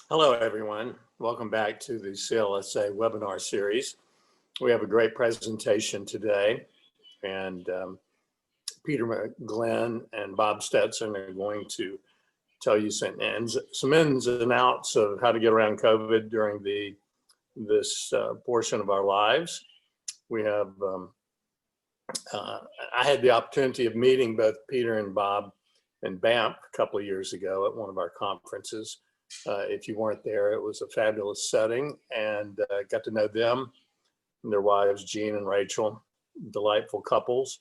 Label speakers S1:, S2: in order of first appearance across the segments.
S1: Hello, everyone. Welcome back to the CLSA webinar series. We have a great presentation today, and Peter McGlynn and Bob Stetson are going to tell you some ins and outs of how to get around COVID during this portion of our lives. We have, I had the opportunity of meeting both Peter and Bob in Banff a couple of years ago at one of our conferences. If you weren't there, it was a fabulous setting, and got to know them and their wives, Jean and Rachel, delightful couples.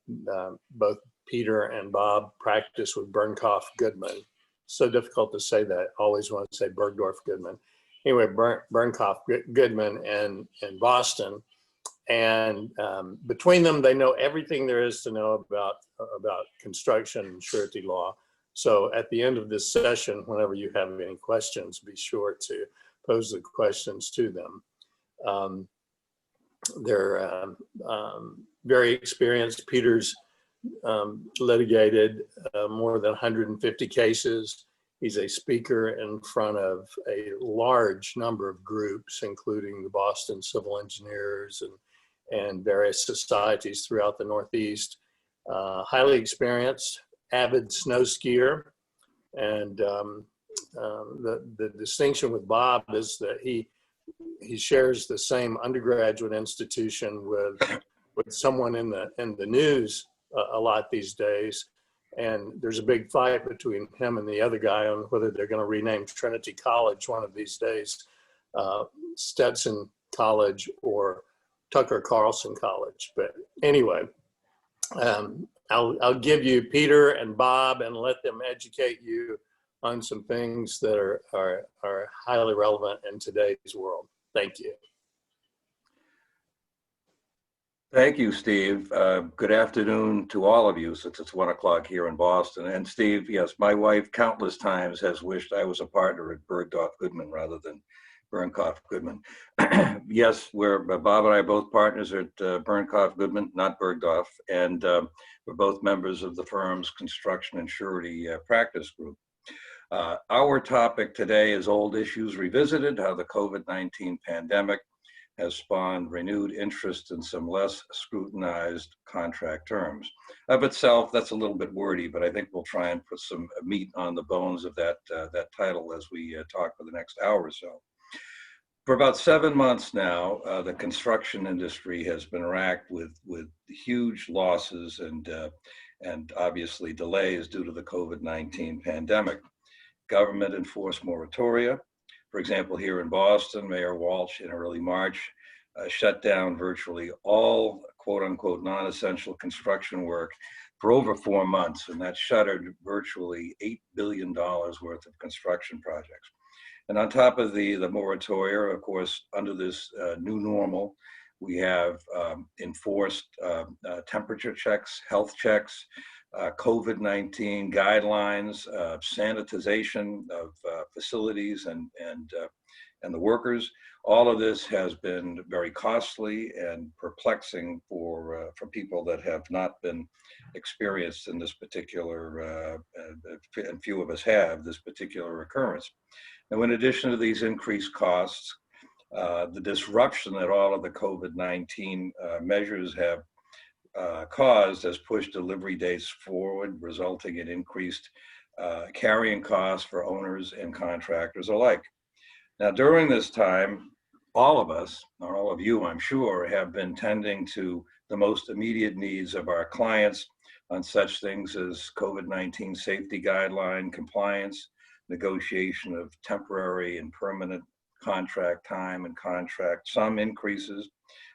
S1: Both Peter and Bob practice with Bernkopf Goodman. So difficult to say that. Always want to say Bergdorf Goodman. Anyway, Bernkopf Goodman in Boston. And between them, they know everything there is to know about construction and surety law. So at the end of this session, whenever you have any questions, be sure to pose the questions to them. They're very experienced. Peter's litigated more than 150 cases. He's a speaker in front of a large number of groups, including the Boston Civil Engineers and various societies throughout the Northeast. Highly experienced, avid snow skier, and the distinction with Bob is that he shares the same undergraduate institution with someone in the news a lot these days, and there's a big fight between him and the other guy on whether they're going to rename Trinity College one of these days, Stetson College or Tucker Carlson College. But anyway, I'll give you Peter and Bob and let them educate you on some things that are highly relevant in today's world. Thank you.
S2: Thank you, Steve. Good afternoon to all of you, since it's 1 o'clock here in Boston. And Steve, yes, my wife countless times has wished I was a partner at Bergdorf Goodman rather than Bernkopf Goodman. Yes, Bob and I are both partners at Bernkopf Goodman, not Bergdorf, and we're both members of the firm's construction and surety practice group. Our topic today is Old Issues Revisited, how the COVID-19 pandemic has spawned renewed interest in some less scrutinized contract terms. Of itself, that's a little bit wordy, but I think we'll try and put some meat on the bones of that title as we talk for the next hour or so. For about 7 months now, the construction industry has been racked with huge losses and obviously delays due to the COVID-19 pandemic. Government enforced moratoria. For example, here in Boston, Mayor Walsh in early March shut down virtually all quote unquote non-essential construction work for over 4 months, and that shuttered virtually $8 billion worth of construction projects. And on top of the moratoria, of course, under this new normal, we have enforced temperature checks, health checks, COVID-19 guidelines, sanitization of facilities and the workers. All of this has been very costly and perplexing for people that have not been experienced in this particular, and few of us have this particular occurrence. Now, in addition to these increased costs, the disruption that all of the COVID-19 measures have caused has pushed delivery dates forward, resulting in increased carrying costs for owners and contractors alike. Now, during this time, all of us, or all of you, I'm sure, have been tending to the most immediate needs of our clients on such things as COVID-19 safety guideline compliance, negotiation of temporary and permanent contract time and contract sum increases,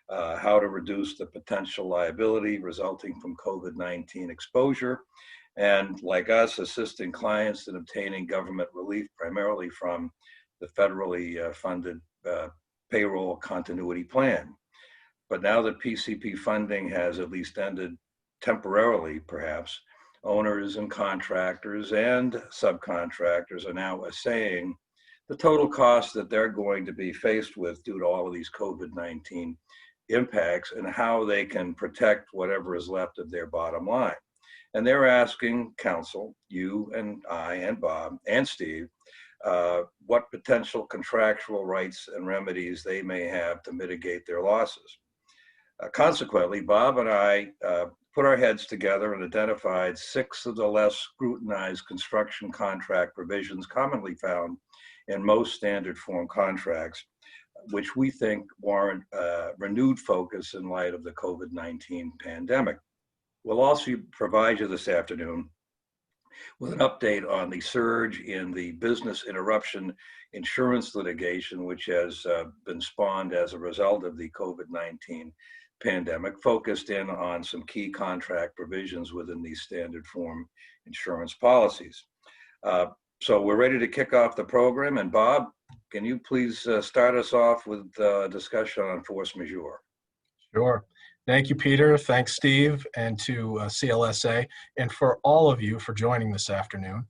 S2: how to reduce the potential liability resulting from COVID-19 exposure, and like us, assisting clients in obtaining government relief primarily from the federally funded payroll continuity plan. But now that PCP funding has at least ended temporarily, perhaps, owners and contractors and subcontractors are now assaying the total cost that they're going to be faced with due to all of these COVID-19 impacts and how they can protect whatever is left of their bottom line. And they're asking counsel, you and I and Bob and Steve, what potential contractual rights and remedies they may have to mitigate their losses. Consequently, Bob and I put our heads together and identified 6 of the less scrutinized construction contract provisions commonly found in most standard form contracts, which we think warrant renewed focus in light of the COVID-19 pandemic. We'll also provide you this afternoon with an update on the surge in the business interruption insurance litigation, which has been spawned as a result of the COVID-19 pandemic, focused in on some key contract provisions within these standard form insurance policies. So we're ready to kick off the program. And Bob, can you please start us off with a discussion on force majeure?
S3: Sure. Thank you, Peter. Thanks, Steve, and to CLSA, and for all of you for joining this afternoon.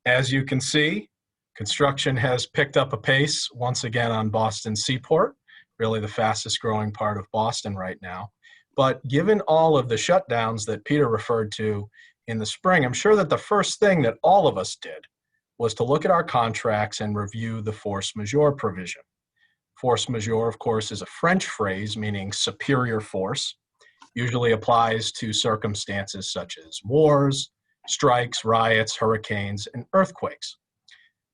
S3: As you can see, construction has picked up a pace once again on Boston Seaport, really the fastest growing part of Boston right now. But given all of the shutdowns that Peter referred to in the spring, I'm sure that the first thing that all of us did was to look at our contracts and review the force majeure provision. Force majeure, of course, is a French phrase meaning superior force. Usually applies to circumstances such as wars, strikes, riots, hurricanes, and earthquakes.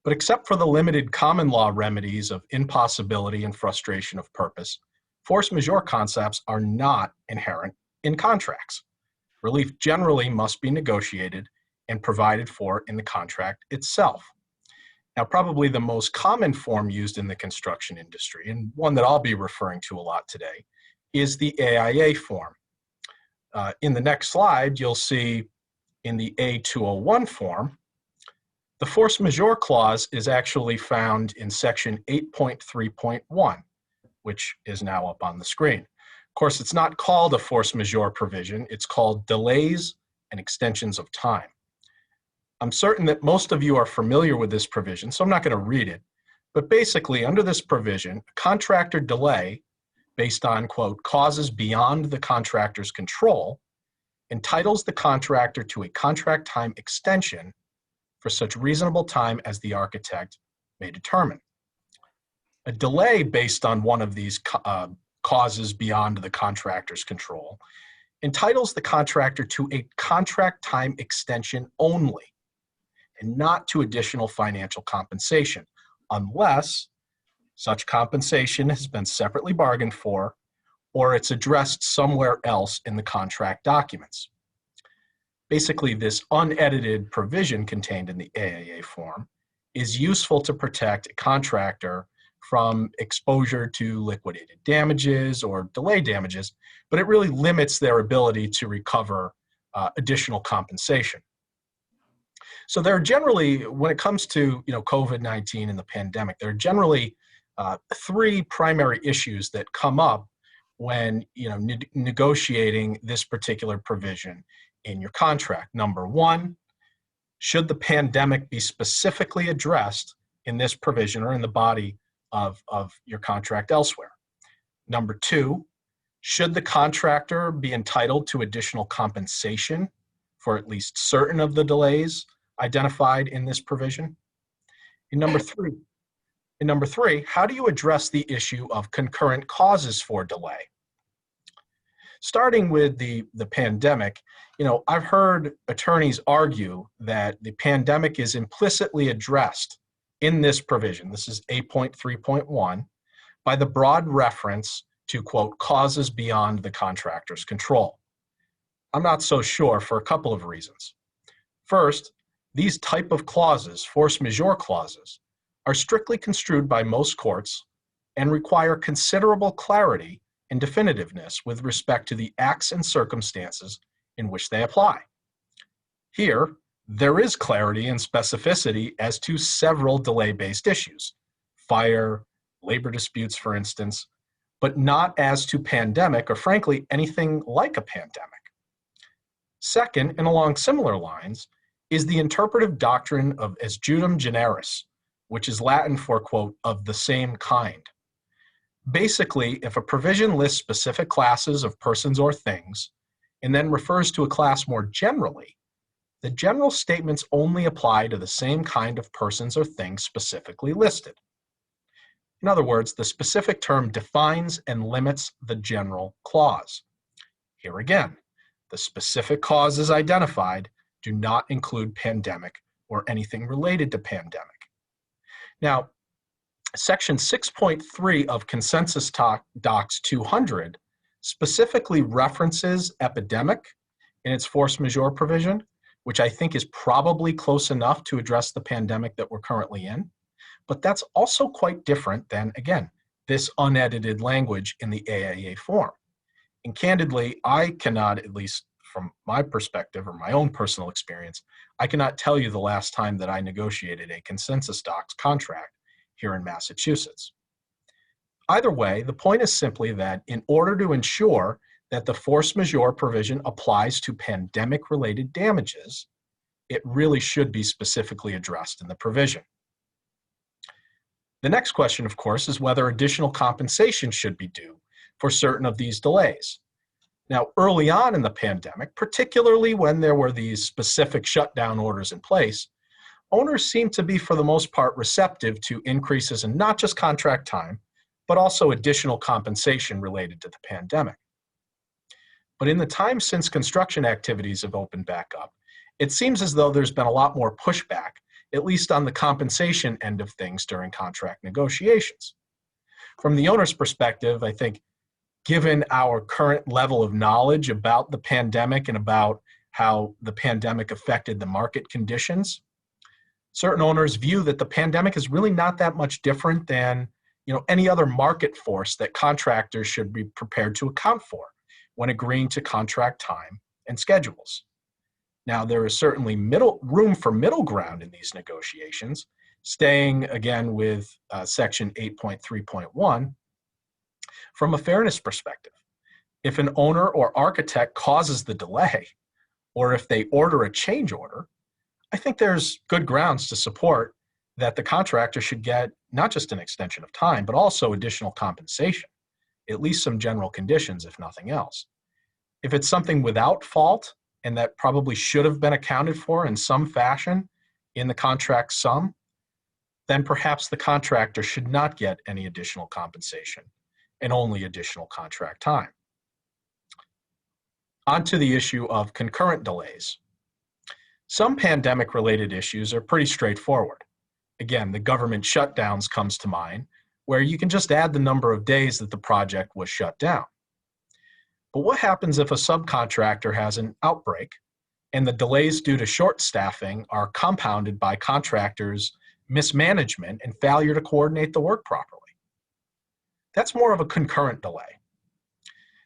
S3: But except for the limited common law remedies of impossibility and frustration of purpose, force majeure concepts are not inherent in contracts. Relief generally must be negotiated and provided for in the contract itself. Now, probably the most common form used in the construction industry, and one that I'll be referring to a lot today, is the AIA form. In the next slide, you'll see in the A201 form, the force majeure clause is actually found in section 8.3.1, which is now up on the screen. Of course, it's not called a force majeure provision. It's called delays and extensions of time. I'm certain that most of you are familiar with this provision, so I'm not going to read it. But basically, under this provision, a contractor delay based on, quote, causes beyond the contractor's control, entitles the contractor to a contract time extension for such reasonable time as the architect may determine. A delay based on one of these causes beyond the contractor's control entitles the contractor to a contract time extension only and not to additional financial compensation, unless such compensation has been separately bargained for or it's addressed somewhere else in the contract documents. Basically, this unedited provision contained in the AIA form is useful to protect a contractor from exposure to liquidated damages or delay damages, but it really limits their ability to recover additional compensation. So there are generally, when it comes to COVID-19 and the pandemic, there are generally 3 primary issues that come up when negotiating this particular provision in your contract. Number 1, should the pandemic be specifically addressed in this provision or in the body of your contract elsewhere? Number 2, should the contractor be entitled to additional compensation for at least certain of the delays identified in this provision? And number three, how do you address the issue of concurrent causes for delay? Starting with the pandemic, I've heard attorneys argue that the pandemic is implicitly addressed in this provision, this is 8.3.1, by the broad reference to, quote, causes beyond the contractor's control. I'm not so sure for a couple of reasons. First, these type of clauses, force majeure clauses, are strictly construed by most courts and require considerable clarity and definitiveness with respect to the acts and circumstances in which they apply. Here, there is clarity and specificity as to several delay-based issues, fire, labor disputes, for instance, but not as to pandemic or, frankly, anything like a pandemic. Second, and along similar lines, is the interpretive doctrine of as judum generis, which is Latin for, quote, of the same kind. Basically, if a provision lists specific classes of persons or things, and then refers to a class more generally, the general statements only apply to the same kind of persons or things specifically listed. In other words, the specific term defines and limits the general clause. Here again, the specific causes identified do not include pandemic or anything related to pandemic. Now, Section 6.3 of Consensus Docs 200 specifically references epidemic in its force majeure provision, which I think is probably close enough to address the pandemic that we're currently in. But that's also quite different than, again, this unedited language in the AIA form. And candidly, I cannot, at least from my perspective or my own personal experience, I cannot tell you the last time that I negotiated a consensus docs contract here in Massachusetts. Either way, the point is simply that in order to ensure that the force majeure provision applies to pandemic-related damages, it really should be specifically addressed in the provision. The next question, of course, is whether additional compensation should be due for certain of these delays. Now, early on in the pandemic, particularly when there were these specific shutdown orders in place, owners seemed to be, for the most part, receptive to increases in not just contract time, but also additional compensation related to the pandemic. But in the time since construction activities have opened back up, it seems as though there's been a lot more pushback, at least on the compensation end of things during contract negotiations. From the owner's perspective, I think, given our current level of knowledge about the pandemic and about how the pandemic affected the market conditions, certain owners view that the pandemic is really not that much different than any other market force that contractors should be prepared to account for when agreeing to contract time and schedules. Now, there is certainly room for middle ground in these negotiations, staying again with Section 8.3.1. From a fairness perspective, if an owner or architect causes the delay, or if they order a change order, I think there's good grounds to support that the contractor should get not just an extension of time, but also additional compensation, at least some general conditions, if nothing else. If it's something without fault, and that probably should have been accounted for in some fashion in the contract sum, then perhaps the contractor should not get any additional compensation and only additional contract time. On to the issue of concurrent delays. Some pandemic-related issues are pretty straightforward. Again, the government shutdowns comes to mind, where you can just add the number of days that the project was shut down. But what happens if a subcontractor has an outbreak and the delays due to short staffing are compounded by contractors' mismanagement and failure to coordinate the work properly? That's more of a concurrent delay.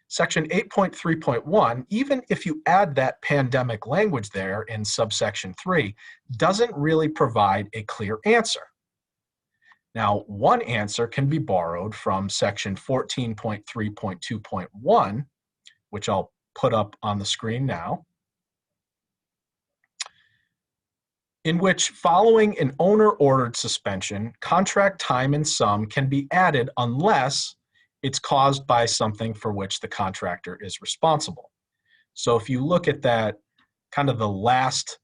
S3: Section 8.3.1, even if you add that pandemic language there in subsection 3, doesn't really provide a clear answer. Now, one answer can be borrowed from section 14.3.2.1, which I'll put up on the screen now, in which, following an owner-ordered suspension, contract time and sum can be added unless it's caused by something for which the contractor is responsible. So if you look at that, kind of the last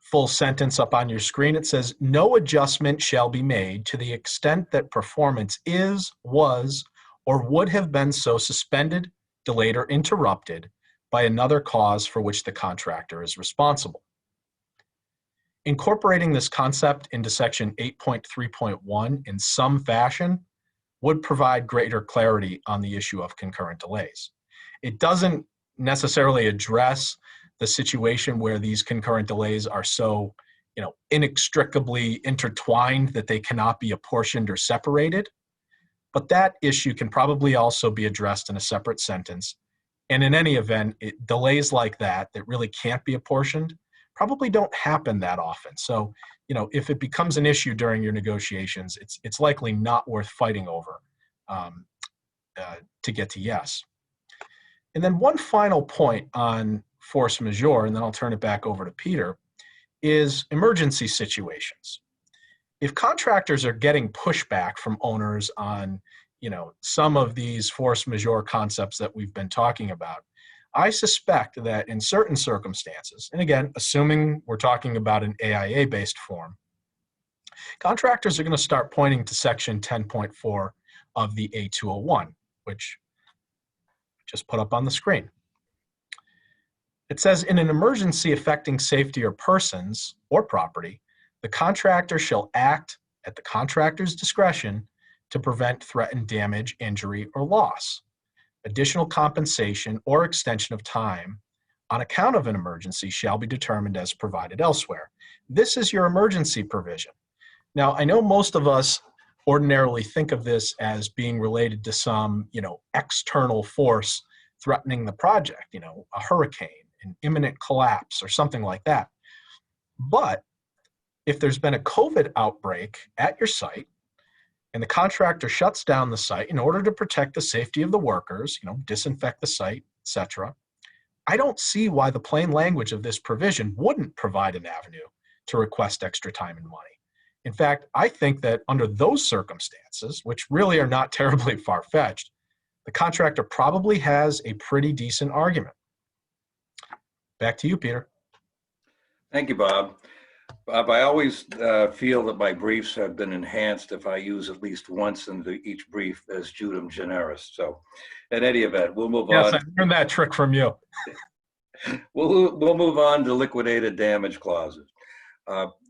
S3: full sentence up on your screen, it says, no adjustment shall be made to the extent that performance is, was, or would have been so suspended, delayed, or interrupted by another cause for which the contractor is responsible. Incorporating this concept into section 8.3.1 in some fashion would provide greater clarity on the issue of concurrent delays. It doesn't necessarily address the situation where these concurrent delays are so, inextricably intertwined that they cannot be apportioned or separated. But that issue can probably also be addressed in a separate sentence. And in any event, delays like that really can't be apportioned probably don't happen that often. So, if it becomes an issue during your negotiations, it's likely not worth fighting over to get to yes. And then one final point on force majeure, and then I'll turn it back over to Peter, is emergency situations. If contractors are getting pushback from owners on, some of these force majeure concepts that we've been talking about, I suspect that in certain circumstances, and again, assuming we're talking about an AIA-based form, contractors are going to start pointing to section 10.4 of the A201, which I just put up on the screen. It says, in an emergency affecting safety or persons or property, the contractor shall act at the contractor's discretion to prevent threatened damage, injury, or loss. Additional compensation or extension of time on account of an emergency shall be determined as provided elsewhere. This is your emergency provision. Now, I know most of us ordinarily think of this as being related to some, external force threatening the project, a hurricane, an imminent collapse, or something like that. But if there's been a COVID outbreak at your site and the contractor shuts down the site in order to protect the safety of the workers, disinfect the site, etc., I don't see why the plain language of this provision wouldn't provide an avenue to request extra time and money. In fact, I think that under those circumstances, which really are not terribly far-fetched, the contractor probably has a pretty decent argument. Back to you, Peter.
S2: Thank you, Bob. Bob, I always feel that my briefs have been enhanced if I use at least once into each brief as Judum generis. So in any event, we'll move on.
S3: Yes, I learned that trick from you.
S2: We'll move on to liquidated damage clauses.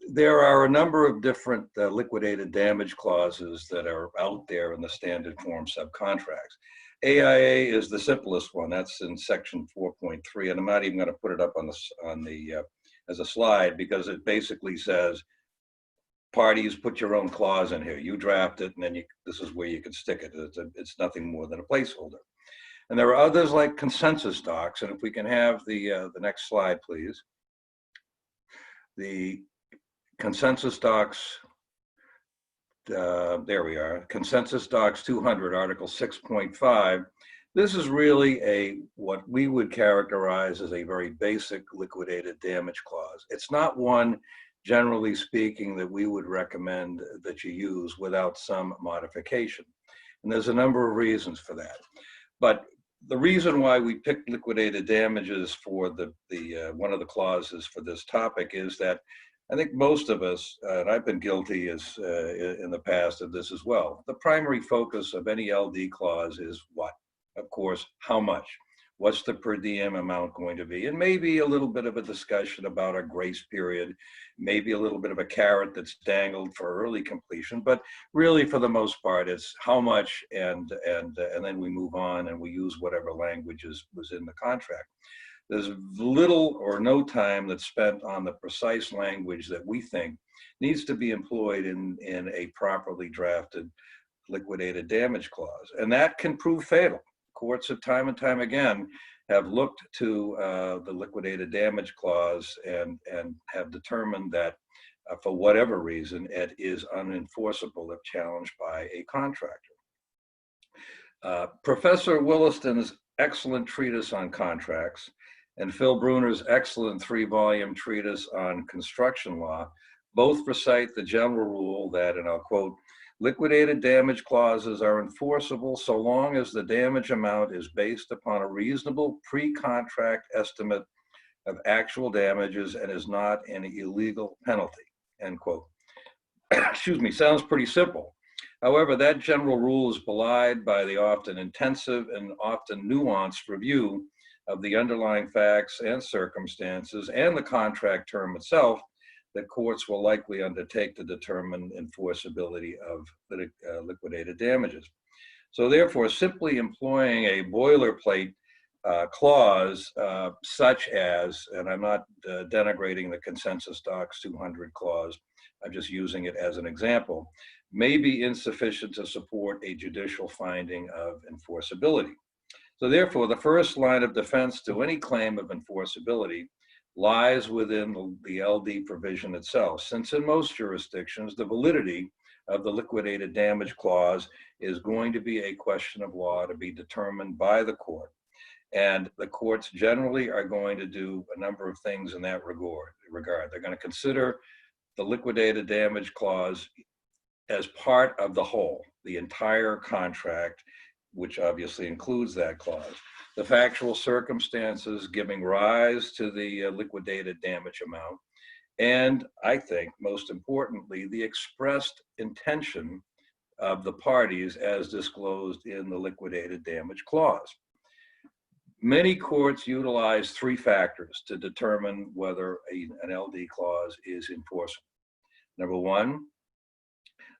S2: There are a number of different liquidated damage clauses that are out there in the standard form subcontracts. AIA is the simplest one. That's in section 4.3, and I'm not even going to put it up on the as a slide, because it basically says, parties, put your own clause in here. You draft it, and then this is where you can stick it. It's nothing more than a placeholder. And there are others like consensus docs, and if we can have the next slide, please. The consensus docs, there we are, consensus docs 200, article 6.5. This is really what we would characterize as a very basic liquidated damage clause. It's not one, generally speaking, that we would recommend that you use without some modification. And there's a number of reasons for that. But the reason why we picked liquidated damages for one of the clauses for this topic is that I think most of us, and I've been guilty in the past of this as well, the primary focus of any LD clause is what? Of course, how much? What's the per diem amount going to be? And maybe a little bit of a discussion about a grace period, maybe a little bit of a carrot that's dangled for early completion, but really for the most part, it's how much, and then we move on and we use whatever language was in the contract. There's little or no time that's spent on the precise language that we think needs to be employed in a properly drafted liquidated damage clause, and that can prove fatal. Courts have time and time again have looked to the liquidated damage clause and have determined that for whatever reason it is unenforceable if challenged by a contractor. Professor Williston's excellent treatise on contracts and Phil Bruner's excellent 3-volume treatise on construction law both recite the general rule that, and I'll quote, liquidated damage clauses are enforceable so long as the damage amount is based upon a reasonable pre-contract estimate of actual damages and is not an illegal penalty, end quote. Excuse me, sounds pretty simple. However, that general rule is belied by the often intensive and often nuanced review of the underlying facts and circumstances and the contract term itself that courts will likely undertake to determine enforceability of liquidated damages. So therefore, simply employing a boilerplate clause such as, and I'm not denigrating the consensus docs 200 clause, I'm just using it as an example, may be insufficient to support a judicial finding of enforceability. So therefore, the first line of defense to any claim of enforceability lies within the LD provision itself, since in most jurisdictions, the validity of the liquidated damage clause is going to be a question of law to be determined by the court. And the courts generally are going to do a number of things in that regard. They're going to consider the liquidated damage clause as part of the whole, the entire contract, which obviously includes that clause, the factual circumstances giving rise to the liquidated damage amount, and I think most importantly, the expressed intention of the parties as disclosed in the liquidated damage clause. Many courts utilize three factors to determine whether an LD clause is enforceable. Number one,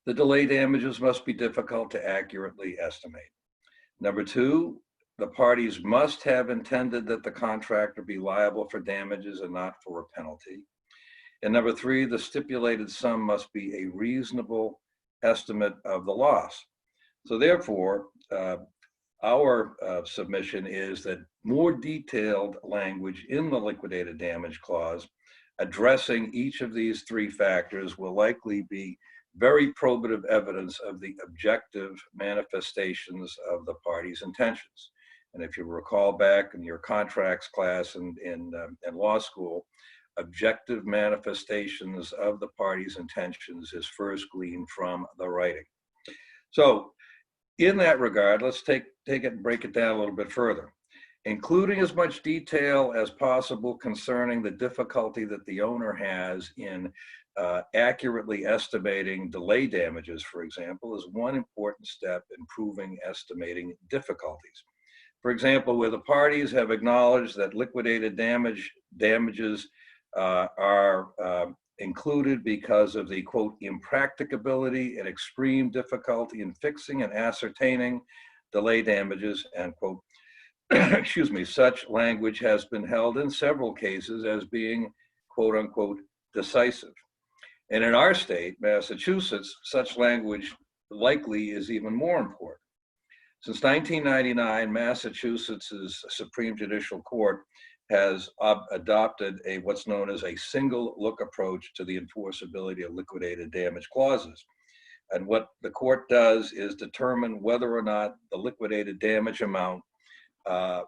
S2: the delay damages must be difficult to accurately estimate. Number two, the parties must have intended that the contractor be liable for damages and not for a penalty. And number three, the stipulated sum must be a reasonable estimate of the loss. So therefore, our submission is that more detailed language in the liquidated damage clause addressing each of these three factors will likely be very probative evidence of the objective manifestations of the parties' intentions. And if you recall back in your contracts class in law school, objective manifestations of the parties' intentions is first gleaned from the writing. So in that regard, let's take it and break it down a little bit further, including as much detail as possible concerning the difficulty that the owner has in accurately estimating delay damages, for example, is one important step in proving estimating difficulties. For example, where the parties have acknowledged that liquidated damages are included because of the, quote, impracticability and extreme difficulty in fixing and ascertaining delay damages, end quote. Excuse me, such language has been held in several cases as being, quote unquote, decisive. And in our state, Massachusetts, such language likely is even more important. Since 1999, Massachusetts' Supreme Judicial Court has adopted what's known as a single look approach to the enforceability of liquidated damage clauses. And what the court does is determine whether or not the liquidated damage amount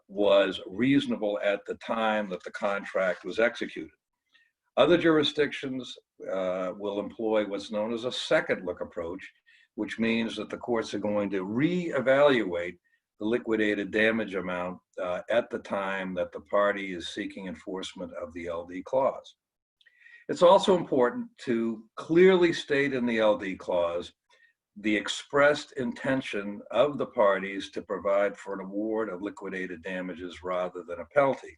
S2: was reasonable at the time that the contract was executed. Other jurisdictions will employ what's known as a second look approach, which means that the courts are going to reevaluate the liquidated damage amount at the time that the party is seeking enforcement of the LD clause. It's also important to clearly state in the LD clause the expressed intention of the parties to provide for an award of liquidated damages rather than a penalty.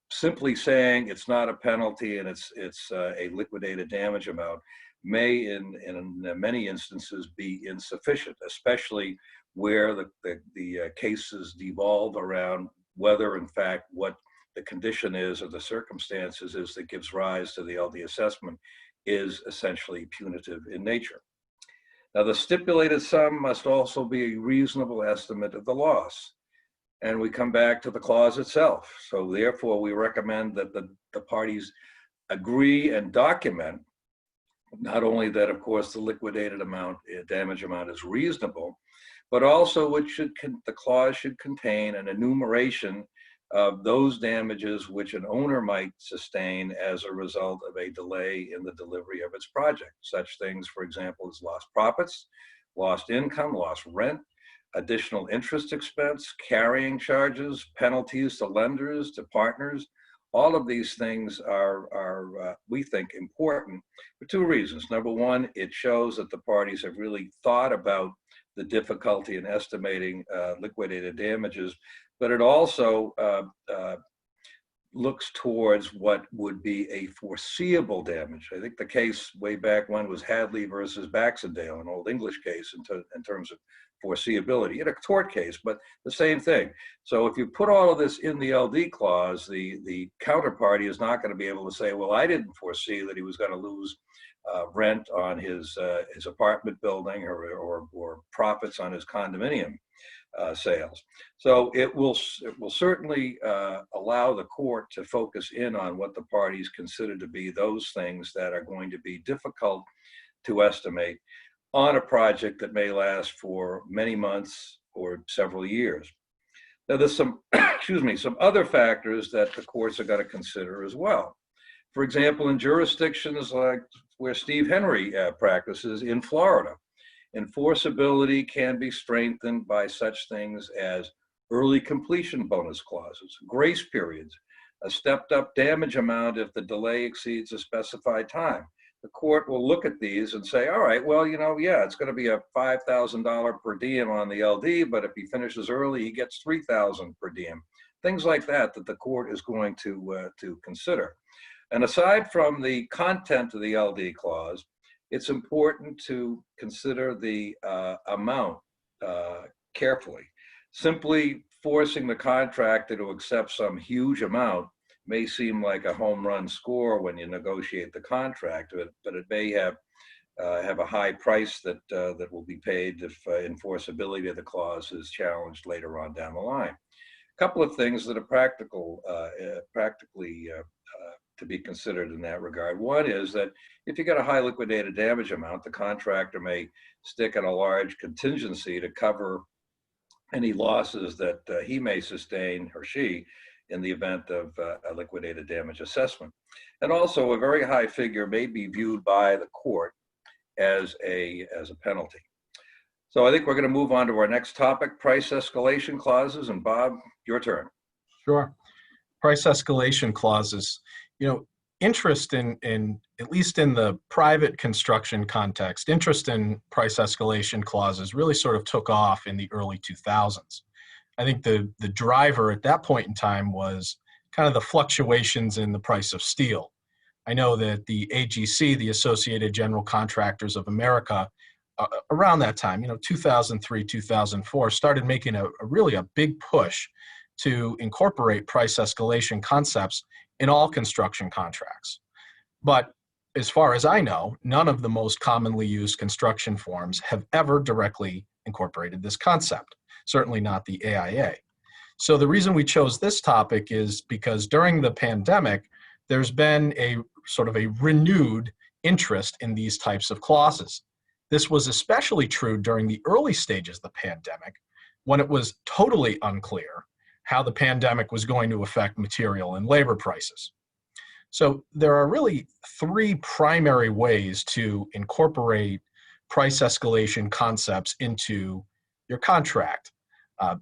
S2: Simply saying it's not a penalty and it's a liquidated damage amount may in many instances be insufficient, especially where the cases devolve around whether in fact what the condition is or the circumstances is that gives rise to the LD assessment is essentially punitive in nature. Now, the stipulated sum must also be a reasonable estimate of the loss. And we come back to the clause itself. So therefore, we recommend that the parties agree and document not only that, of course, the liquidated damage amount is reasonable, but also the clause should contain an enumeration of those damages which an owner might sustain as a result of a delay in the delivery of its project. Such things, for example, as lost profits, lost income, lost rent, additional interest expense, carrying charges, penalties to lenders, to partners. All of these things are we think, important for two reasons. Number one, it shows that the parties have really thought about the difficulty in estimating liquidated damages, but it also looks towards what would be a foreseeable damage. I think the case way back when was Hadley versus Baxendale, an old English case in terms of foreseeability, in a tort case, but the same thing. So if you put all of this in the LD clause, the counterparty is not going to be able to say, well, I didn't foresee that he was going to lose rent on his apartment building or profits on his condominium sales. So it will certainly allow the court to focus in on what the parties consider to be those things that are going to be difficult to estimate on a project that may last for many months or several years. Now, there's some, some other factors that the courts are going to consider as well. For example, in jurisdictions like where Steve Henry practices in Florida. Enforceability can be strengthened by such things as early completion bonus clauses, grace periods, a stepped up damage amount if the delay exceeds a specified time. The court will look at these and say, all right, well, yeah, it's going to be a $5,000 per diem on the LD, but if he finishes early, he gets $3,000 per diem. Things like that the court is going to consider. And aside from the content of the LD clause, it's important to consider the amount carefully. Simply forcing the contractor to accept some huge amount may seem like a home run score when you negotiate the contract, but it may have a high price that will be paid if enforceability of the clause is challenged later on down the line. A couple of things that are practically to be considered in that regard. One is that if you get a high liquidated damage amount, the contractor may stick in a large contingency to cover any losses that he may sustain, or she, in the event of a liquidated damage assessment. And also a very high figure may be viewed by the court as a penalty. So I think we're going to move on to our next topic, price escalation clauses. And Bob, your turn.
S3: Sure. Price escalation clauses. Interest in at least in the private construction context, interest in price escalation clauses really sort of took off in the early 2000s. I think the driver at that point in time was kind of the fluctuations in the price of steel. I know that the AGC, the Associated General Contractors of America, around that time, 2003, 2004, started making a really big push to incorporate price escalation concepts in all construction contracts. But as far as I know, none of the most commonly used construction forms have ever directly incorporated this concept, certainly not the AIA. So the reason we chose this topic is because during the pandemic, there's been a sort of a renewed interest in these types of clauses. This was especially true during the early stages of the pandemic, when it was totally unclear how the pandemic was going to affect material and labor prices. So there are really three primary ways to incorporate price escalation concepts into your contract.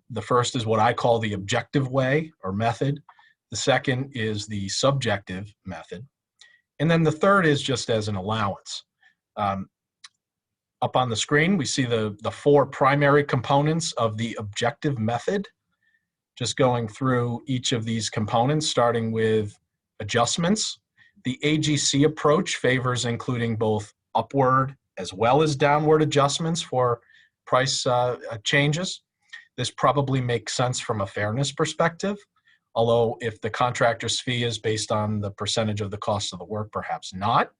S3: The first is what I call the objective way or method. The second is the subjective method. And then the third is just as an allowance. Up on the screen, we see the four primary components of the objective method. Just going through each of these components, starting with adjustments. The AGC approach favors including both upward as well as downward adjustments for price changes. This probably makes sense from a fairness perspective, although if the contractor's fee is based on the percentage of the cost of the work, perhaps not.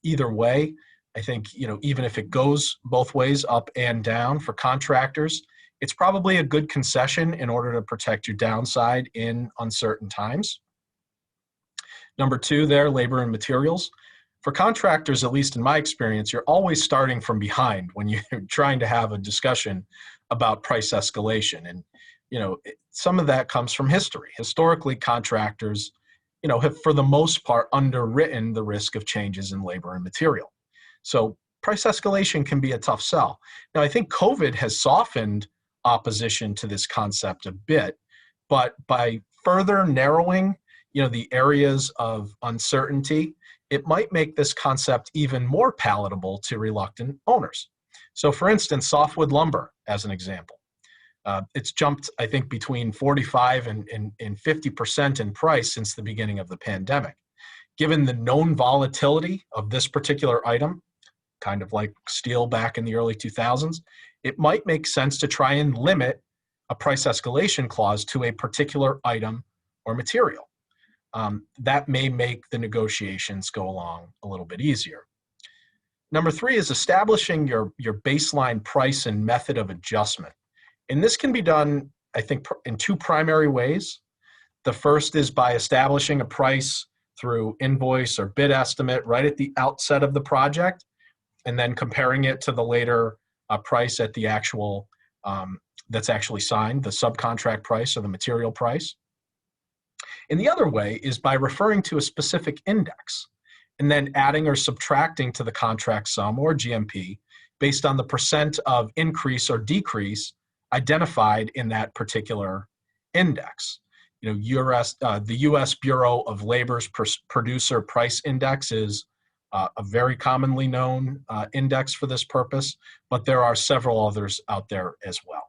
S3: Either way, I think, even if it goes both ways, up and down for contractors, it's probably a good concession in order to protect your downside in uncertain times. Number two there, labor and materials. For contractors, at least in my experience, you're always starting from behind when you're trying to have a discussion about price escalation. And, some of that comes from history. Historically, contractors, have for the most part underwritten the risk of changes in labor and material. So price escalation can be a tough sell. Now, I think COVID has softened opposition to this concept a bit, but by further narrowing, the areas of uncertainty, it might make this concept even more palatable to reluctant owners. So for instance, softwood lumber, as an example, it's jumped, I think, between 45 and 50% in price since the beginning of the pandemic. Given the known volatility of this particular item, kind of like steel back in the early 2000s, it might make sense to try and limit a price escalation clause to a particular item or material. That may make the negotiations go along a little bit easier. Number three is establishing your baseline price and method of adjustment. And this can be done, I think, in two primary ways. The first is by establishing a price through invoice or bid estimate right at the outset of the project, and then comparing it to the later price at the actual, that's actually signed, the subcontract price or the material price. And the other way is by referring to a specific index and then adding or subtracting to the contract sum or GMP based on the percent of increase or decrease identified in that particular index. You know, the U.S. Bureau of Labor's Producer Price Index is a very commonly known index for this purpose, but there are several others out there as well.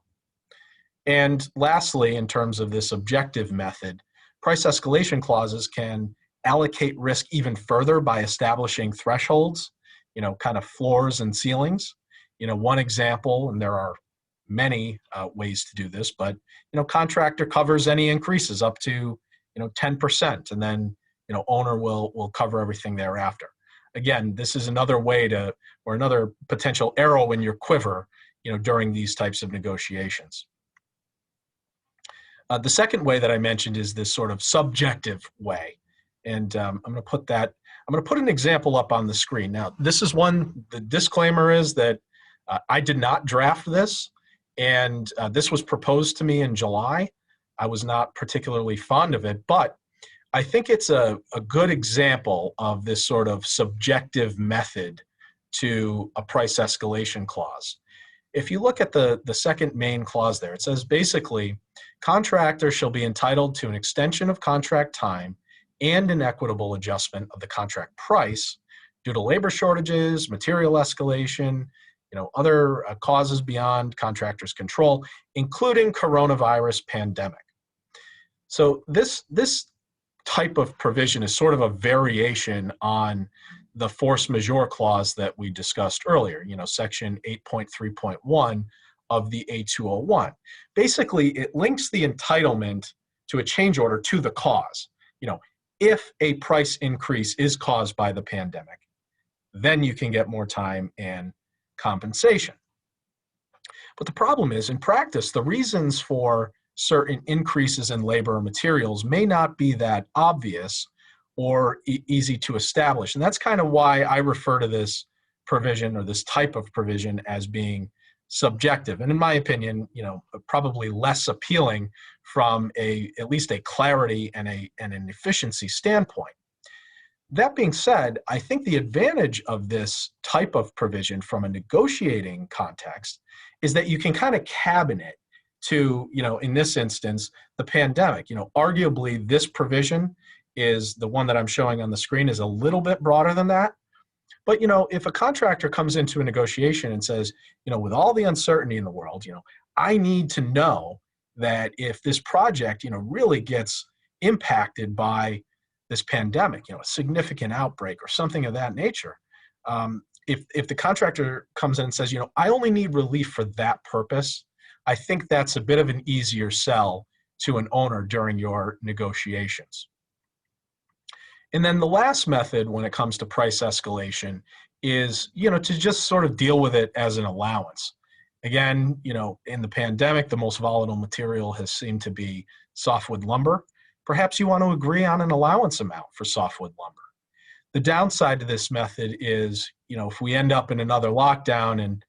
S3: And lastly, in terms of this objective method, price escalation clauses can allocate risk even further by establishing thresholds, you know, kind of floors and ceilings. You know, one example, and there are many ways to do this, but, you know, contractor covers any increases up to, you know, 10%, and then, you know, owner will cover everything thereafter. Again, this is another way to, or another potential arrow in your quiver, you know, during these types of negotiations. The second way that I mentioned is this sort of subjective way. And I'm going to put an example up on the screen. Now, this is one, the disclaimer is that I did not draft this, and this was proposed to me in July. I was not particularly fond of it, but I think it's a good example of this sort of subjective method to a price escalation clause. If you look at the second main clause there, it says basically, contractor shall be entitled to an extension of contract time and an equitable adjustment of the contract price due to labor shortages, material escalation, you know, other causes beyond contractor's control, including coronavirus pandemic. So this type of provision is sort of a variation on the force majeure clause that we discussed earlier, you know, section 8.3.1 of the A201. Basically, it links the entitlement to a change order to the cause. You know, if a price increase is caused by the pandemic, then you can get more time and compensation. But the problem is, in practice, the reasons for certain increases in labor or materials may not be that obvious or easy to establish. And that's kind of why I refer to this provision or this type of provision as being subjective. And in my opinion, you know, probably less appealing from at least a clarity and an efficiency standpoint. That being said, I think the advantage of this type of provision from a negotiating context is that you can kind of cabin it to, you know, in this instance, the pandemic. You know, arguably this provision is the one that I'm showing on the screen is a little bit broader than that. But, you know, if a contractor comes into a negotiation and says, you know, with all the uncertainty in the world, you know, I need to know that if this project, you know, really gets impacted by this pandemic, you know, a significant outbreak or something of that nature, if the contractor comes in and says, you know, I only need relief for that purpose, I think that's a bit of an easier sell to an owner during your negotiations. And then the last method when it comes to price escalation is, you know, to just sort of deal with it as an allowance. Again, you know, in the pandemic, the most volatile material has seemed to be softwood lumber. Perhaps you want to agree on an allowance amount for softwood lumber. The downside to this method is, you know, if we end up in another lockdown and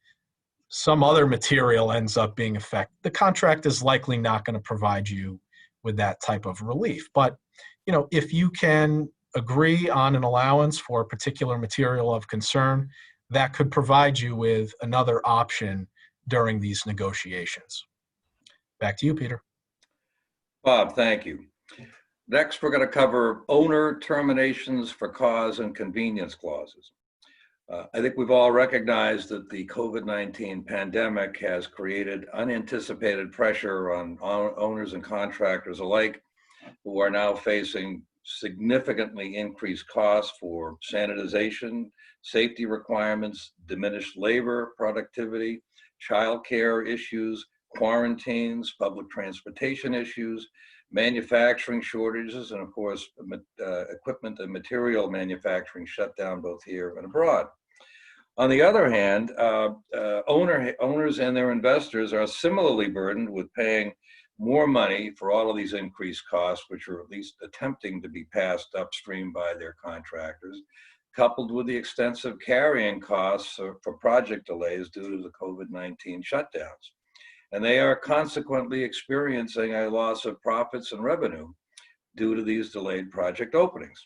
S3: some other material ends up being affected, the contract is likely not going to provide you with that type of relief. But, you know, if you can agree on an allowance for a particular material of concern, that could provide you with another option during these negotiations. Back to you, Peter.
S2: Bob, thank you. Next, we're going to cover owner terminations for cause and convenience clauses. I think we've all recognized that the COVID-19 pandemic has created unanticipated pressure on owners and contractors alike, who are now facing significantly increased costs for sanitization, safety requirements, diminished labor productivity, childcare issues, quarantines, public transportation issues, manufacturing shortages, and of course, equipment and material manufacturing shut down both here and abroad. On the other hand, owners and their investors are similarly burdened with paying more money for all of these increased costs, which are at least attempting to be passed upstream by their contractors, coupled with the extensive carrying costs for project delays due to the COVID-19 shutdowns. And they are consequently experiencing a loss of profits and revenue due to these delayed project openings.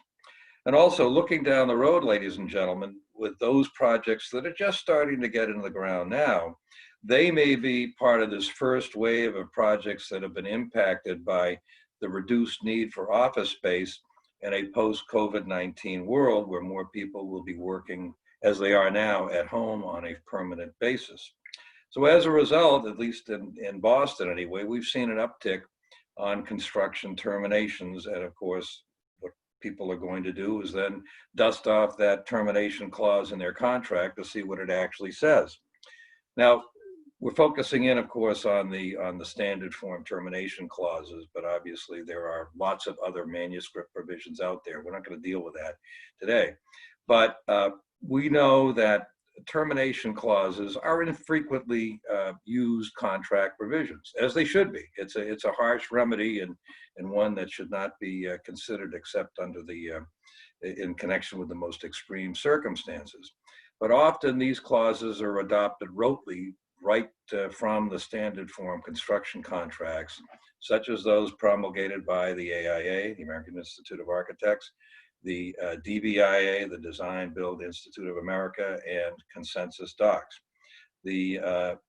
S2: And also, looking down the road, ladies and gentlemen, with those projects that are just starting to get into the ground now, they may be part of this first wave of projects that have been impacted by the reduced need for office space in a post-COVID-19 world where more people will be working as they are now at home on a permanent basis. So as a result, at least in Boston anyway, we've seen an uptick on construction terminations. And of course, what people are going to do is then dust off that termination clause in their contract to see what it actually says. Now, we're focusing in, of course, on the standard form termination clauses, but obviously there are lots of other manuscript provisions out there. We're not going to deal with that today. But we know that termination clauses are infrequently used contract provisions, as they should be. It's a harsh remedy and one that should not be considered except under in connection with the most extreme circumstances. But often these clauses are adopted rotely right from the standard form construction contracts, such as those promulgated by the AIA, the American Institute of Architects, the DBIA, the Design Build Institute of America, and CONSENSUSDOCS.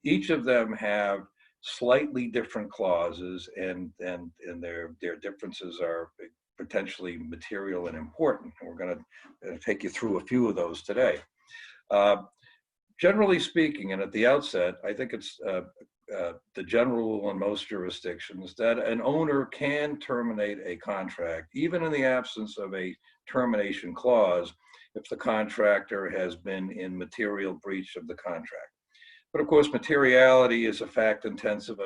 S2: Each of them have slightly different clauses, and their differences are potentially material and important. And we're going to take you through a few of those today. Generally speaking, and at the outset, I think it's the general rule in most jurisdictions that an owner can terminate a contract, even in the absence of a termination clause, if the contractor has been in material breach of the contract. But of course, materiality is a fact-intensive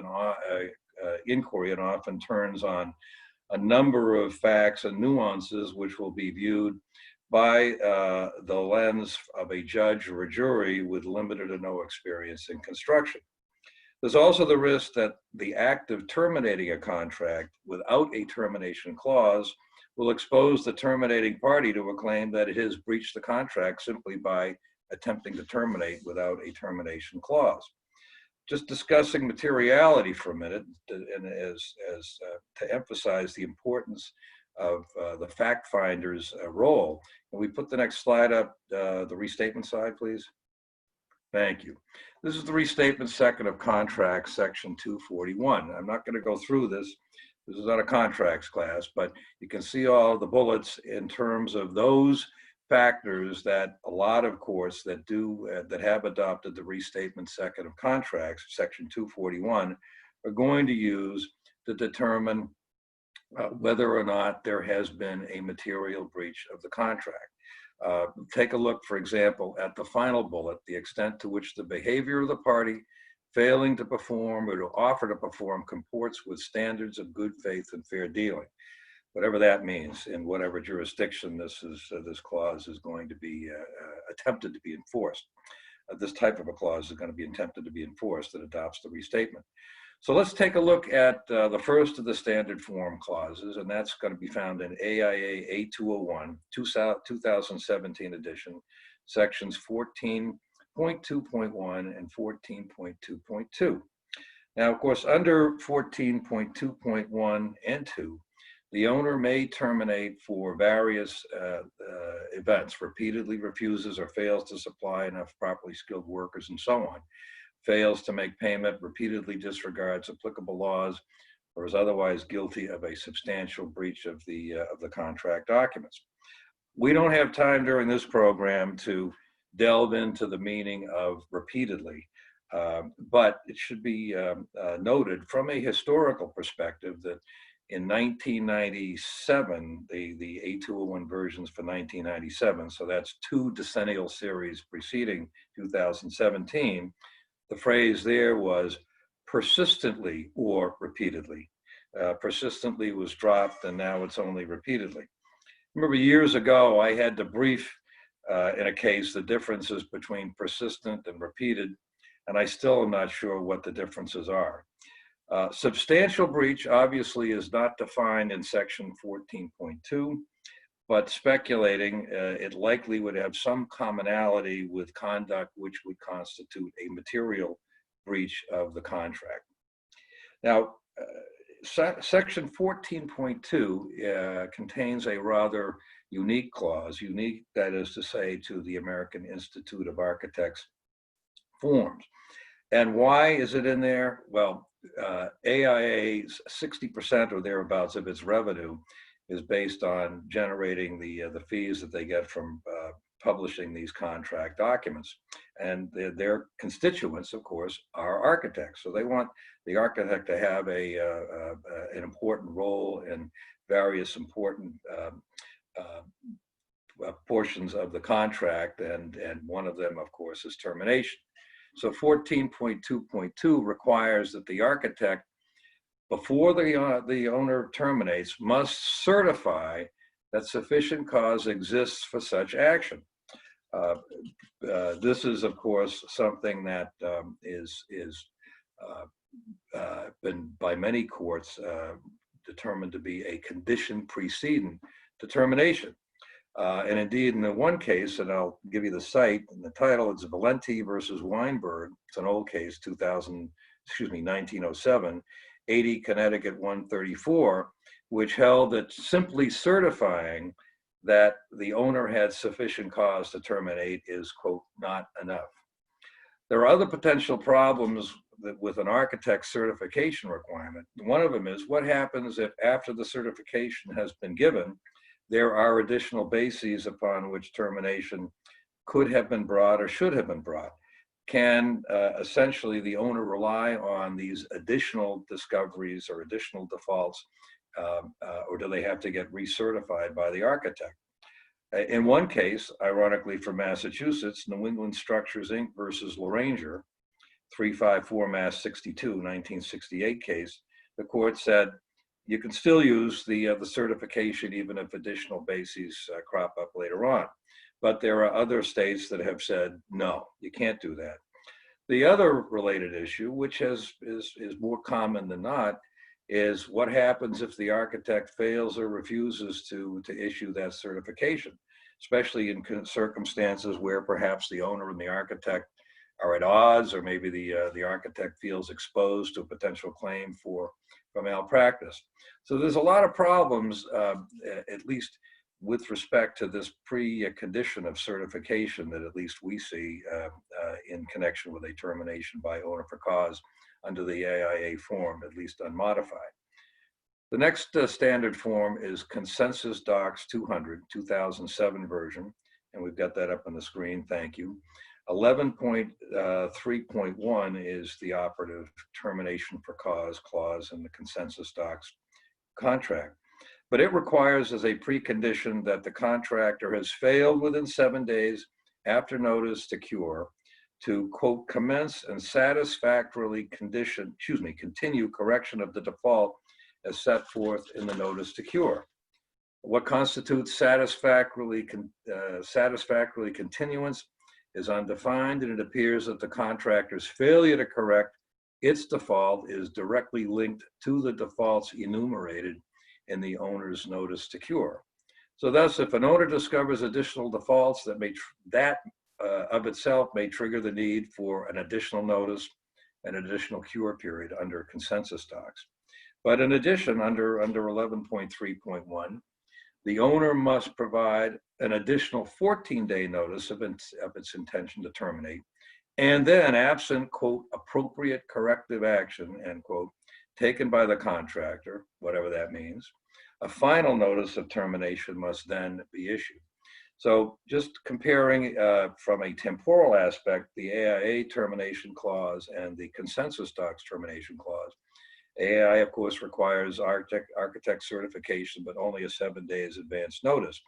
S2: inquiry and often turns on a number of facts and nuances which will be viewed by the lens of a judge or a jury with limited or no experience in construction. There's also the risk that the act of terminating a contract without a termination clause will expose the terminating party to a claim that it has breached the contract simply by attempting to terminate without a termination clause. Just discussing materiality for a minute, and to emphasize the importance of the fact finder's role. Can we put the next slide up, the restatement slide, please? Thank you. This is the restatement second of contracts, section 241. I'm not going to go through this. This is not a contracts class, but you can see all the bullets in terms of those factors that a lot of courts that have adopted the restatement second of contracts, section 241, are going to use to determine whether or not there has been a material breach of the contract. Take a look, for example, at the final bullet, the extent to which the behavior of the party failing to perform or to offer to perform comports with standards of good faith and fair dealing. Whatever that means, in whatever jurisdiction this clause is going to be attempted to be enforced. This type of a clause is going to be attempted to be enforced that adopts the restatement. So let's take a look at the first of the standard form clauses, and that's going to be found in AIA A201, 2017 edition, sections 14.2.1 and 14.2.2. Now, of course, under 14.2.1 and 2, the owner may terminate for various events, repeatedly refuses or fails to supply enough properly skilled workers and so on, fails to make payment, repeatedly disregards applicable laws, or is otherwise guilty of a substantial breach of the contract documents. We don't have time during this program to delve into the meaning of repeatedly, but it should be noted from a historical perspective that in 1997, the A201 versions for 1997, so that's 2 decennial series preceding 2017, the phrase there was persistently or repeatedly. Persistently was dropped and now it's only repeatedly. Remember years ago, I had to brief in a case the differences between persistent and repeated, and I still am not sure what the differences are. Substantial breach obviously is not defined in section 14.2, but speculating it likely would have some commonality with conduct which would constitute a material breach of the contract. Now, Section 14.2 contains a rather unique clause, unique, that is to say, to the American Institute of Architects forms. And why is it in there? Well, AIA's 60% or thereabouts of its revenue is based on generating the fees that they get from publishing these contract documents. And their constituents, of course, are architects. So they want the architect to have an important role in various important portions of the contract, and one of them, of course, is termination. So 14.2.2 requires that the architect, before the owner terminates, must certify that sufficient cause exists for such action. This is, of course, something that is been by many courts determined to be a condition preceding to termination. And indeed, in the one case, and I'll give you the site and the title, it's Valenti versus Weinberg. It's an old case, 1907, 80 Connecticut 134, which held that simply certifying that the owner had sufficient cause to terminate is, quote, not enough. There are other potential problems with an architect's certification requirement. One of them is, what happens if after the certification has been given, there are additional bases upon which termination could have been brought or should have been brought? Can essentially the owner rely on these additional discoveries or additional defaults, or do they have to get recertified by the architect? In one case, ironically from Massachusetts, New England Structures Inc. versus Loranger, 354 Mass 62, 1968 case, the court said, you can still use the certification even if additional bases crop up later on. But there are other states that have said, no, you can't do that. The other related issue, which is more common than not, is what happens if the architect fails or refuses to issue that certification, especially in circumstances where perhaps the owner and the architect are at odds, or maybe the architect feels exposed to a potential claim for malpractice. So there's a lot of problems, at least with respect to this precondition of certification, that at least we see in connection with a termination by owner for cause under the AIA form, at least unmodified. The next standard form is CONSENSUSDOCS 200, 2007 version, and we've got that up on the screen, thank you. 11.3.1 is the operative termination for cause clause in the CONSENSUSDOCS contract. But it requires as a precondition that the contractor has failed within 7 days after notice to cure to, quote, commence and satisfactorily continue correction of the default as set forth in the notice to cure. What constitutes satisfactorily continuance is undefined, and it appears that the contractor's failure to correct its default is directly linked to the defaults enumerated in the owner's notice to cure. So thus, if an owner discovers additional defaults, that of itself may trigger the need for an additional notice and additional cure period under CONSENSUSDOCS. But in addition, under 11.3.1, the owner must provide an additional 14-day notice of its intention to terminate, and then, absent, quote, appropriate corrective action, end quote, taken by the contractor, whatever that means, a final notice of termination must then be issued. So just comparing from a temporal aspect, the AIA termination clause and the CONSENSUSDOCS termination clause, AIA, of course, requires architect certification, but only a 7 days advance notice.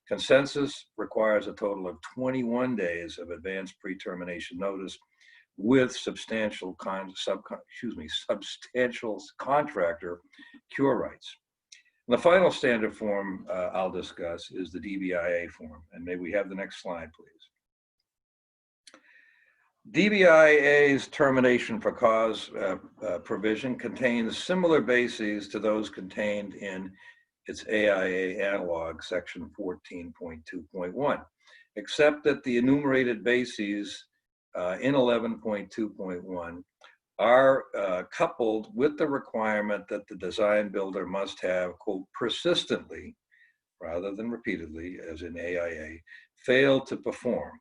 S2: Consensus requires a total of 21 days of advance pre-termination notice with substantial contractor cure rights. And the final standard form I'll discuss is the DBIA form. And may we have the next slide, please. DBIA's termination for cause provision contains similar bases to those contained in its AIA analog, section 14.2.1, except that the enumerated bases in 11.2.1 are coupled with the requirement that the design builder must have, quote, persistently, rather than repeatedly, as in AIA, failed to perform.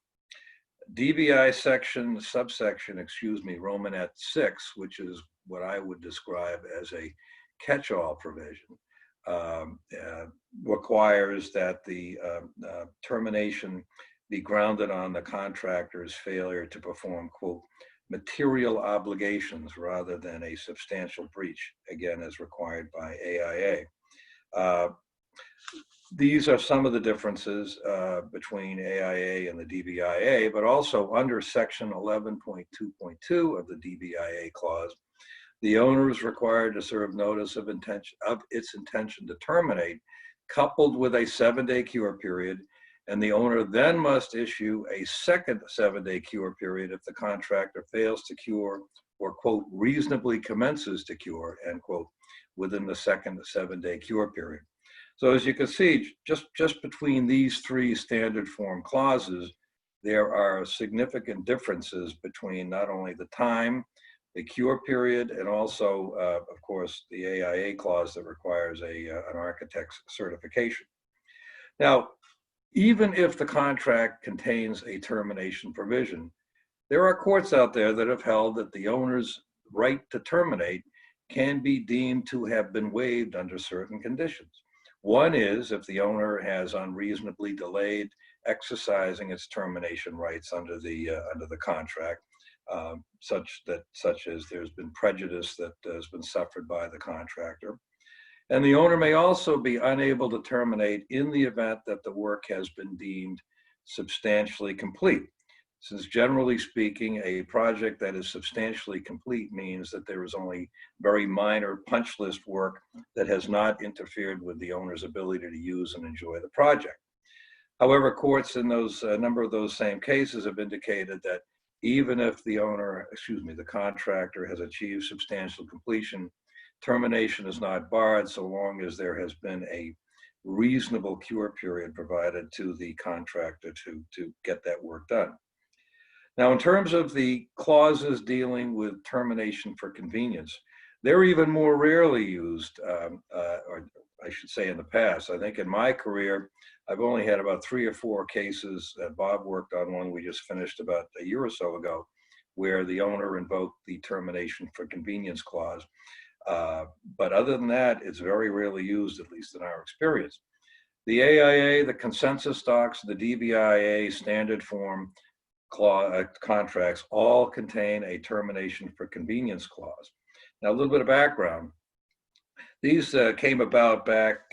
S2: DBI subsection, Romanet 6, which is what I would describe as a catch-all provision, requires that the termination be grounded on the contractor's failure to perform, quote, material obligations rather than a substantial breach, again, as required by AIA. These are some of the differences between AIA and the DBIA, but also under section 11.2.2 of the DBIA clause, the owner is required to serve notice of its intention to terminate, coupled with a 7-day cure period, and the owner then must issue a second 7-day cure period if the contractor fails to cure or, quote, reasonably commences to cure, end quote, within the second 7-day cure period. So as you can see, just between these three standard form clauses, there are significant differences between not only the time, the cure period, and also, of course, the AIA clause that requires an architect's certification. Now, even if the contract contains a termination provision, there are courts out there that have held that the owner's right to terminate can be deemed to have been waived under certain conditions. One is if the owner has unreasonably delayed exercising its termination rights under the contract, such as there's been prejudice that has been suffered by the contractor. And the owner may also be unable to terminate in the event that the work has been deemed substantially complete. Since generally speaking, a project that is substantially complete means that there is only very minor punch list work that has not interfered with the owner's ability to use and enjoy the project. However, courts in a number of those same cases have indicated that even if the contractor has achieved substantial completion, termination is not barred so long as there has been a reasonable cure period provided to the contractor to get that work done. Now, in terms of the clauses dealing with termination for convenience, they're even more rarely used, or I should say in the past. I think in my career, I've only had about 3 or 4 cases. Bob worked on one we just finished about a year or so ago, where the owner invoked the termination for convenience clause. But other than that, it's very rarely used, at least in our experience. The AIA, the CONSENSUSDOCS, the DBIA standard form contracts all contain a termination for convenience clause. Now, a little bit of background. These came about back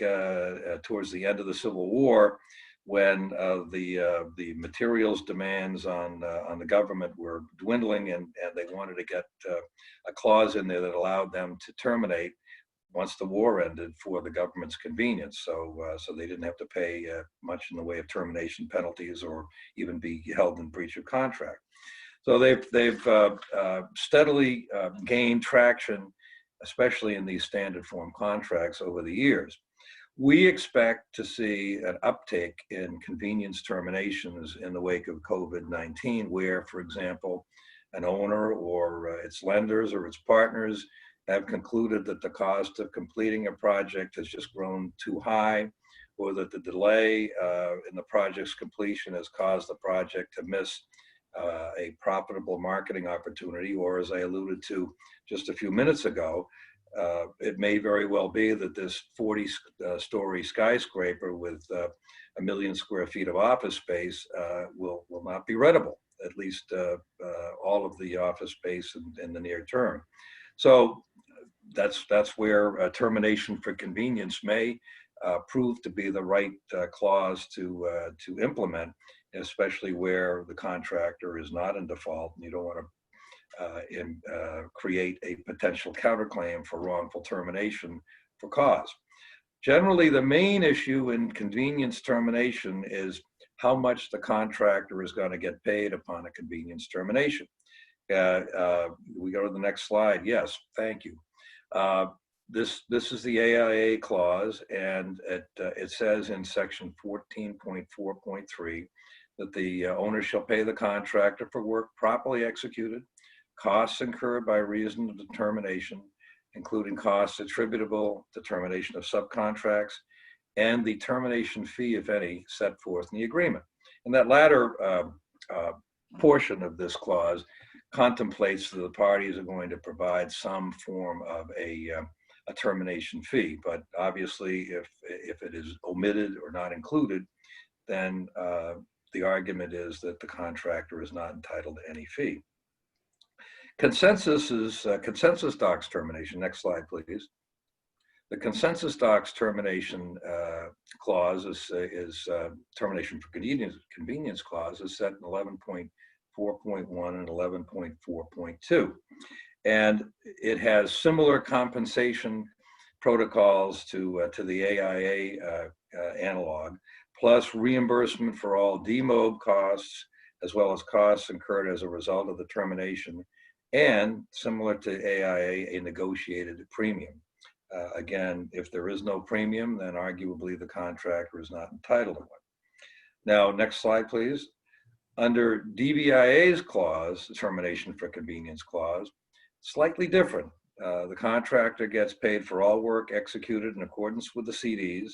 S2: towards the end of the Civil War, when the materials demands on the government were dwindling, and they wanted to get a clause in there that allowed them to terminate once the war ended for the government's convenience. So they didn't have to pay much in the way of termination penalties or even be held in breach of contract. So they've steadily gained traction, especially in these standard form contracts over the years. We expect to see an uptick in convenience terminations in the wake of COVID-19, where, for example, an owner or its lenders or its partners have concluded that the cost of completing a project has just grown too high, or that the delay in the project's completion has caused the project to miss a profitable marketing opportunity, or, as I alluded to just a few minutes ago, it may very well be that this 40-story skyscraper with 1 million square feet of office space will not be rentable, at least all of the office space in the near term. So that's where termination for convenience may prove to be the right clause to implement, especially where the contractor is not in default and you don't want to create a potential counterclaim for wrongful termination for cause. Generally, the main issue in convenience termination is how much the contractor is going to get paid upon a convenience termination. We go to the next slide. Yes, thank you. This is the AIA clause, and it says in section 14.4.3 that the owner shall pay the contractor for work properly executed, costs incurred by reason of the termination, including costs attributable to termination of subcontracts, and the termination fee, if any, set forth in the agreement. And that latter portion of this clause contemplates that the parties are going to provide some form of a termination fee. But obviously, if it is omitted or not included, then the argument is that the contractor is not entitled to any fee. Consensus docs termination. Next slide, please. The consensus docs termination clause is termination for convenience clause is set in 11.4.1 and 11.4.2. And it has similar compensation protocols to the AIA analog, plus reimbursement for all demob costs, as well as costs incurred as a result of the termination, and similar to AIA, a negotiated premium. Again, if there is no premium, then arguably the contractor is not entitled to one. Now, next slide, please. Under DBIA's clause, the termination for convenience clause, slightly different. The contractor gets paid for all work executed in accordance with the CDs,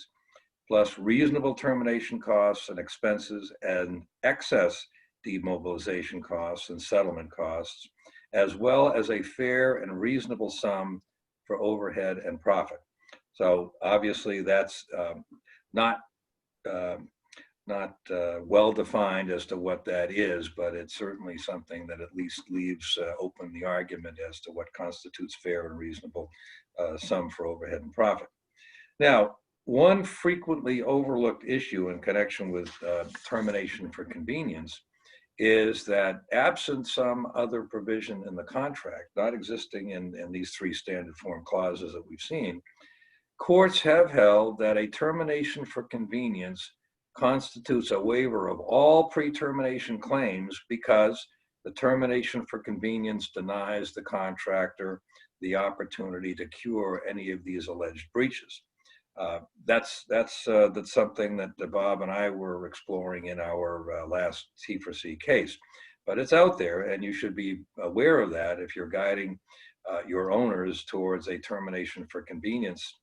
S2: plus reasonable termination costs and expenses and excess demobilization costs and settlement costs, as well as a fair and reasonable sum for overhead and profit. So obviously that's not well defined as to what that is, but it's certainly something that at least leaves open the argument as to what constitutes fair and reasonable sum for overhead and profit. Now, one frequently overlooked issue in connection with termination for convenience is that absent some other provision in the contract, not existing in these three standard form clauses that we've seen, courts have held that a termination for convenience constitutes a waiver of all pre-termination claims because the termination for convenience denies the contractor the opportunity to cure any of these alleged breaches. That's something that Bob and I were exploring in our last T4C case, but it's out there, and you should be aware of that if you're guiding your owners towards a termination for convenience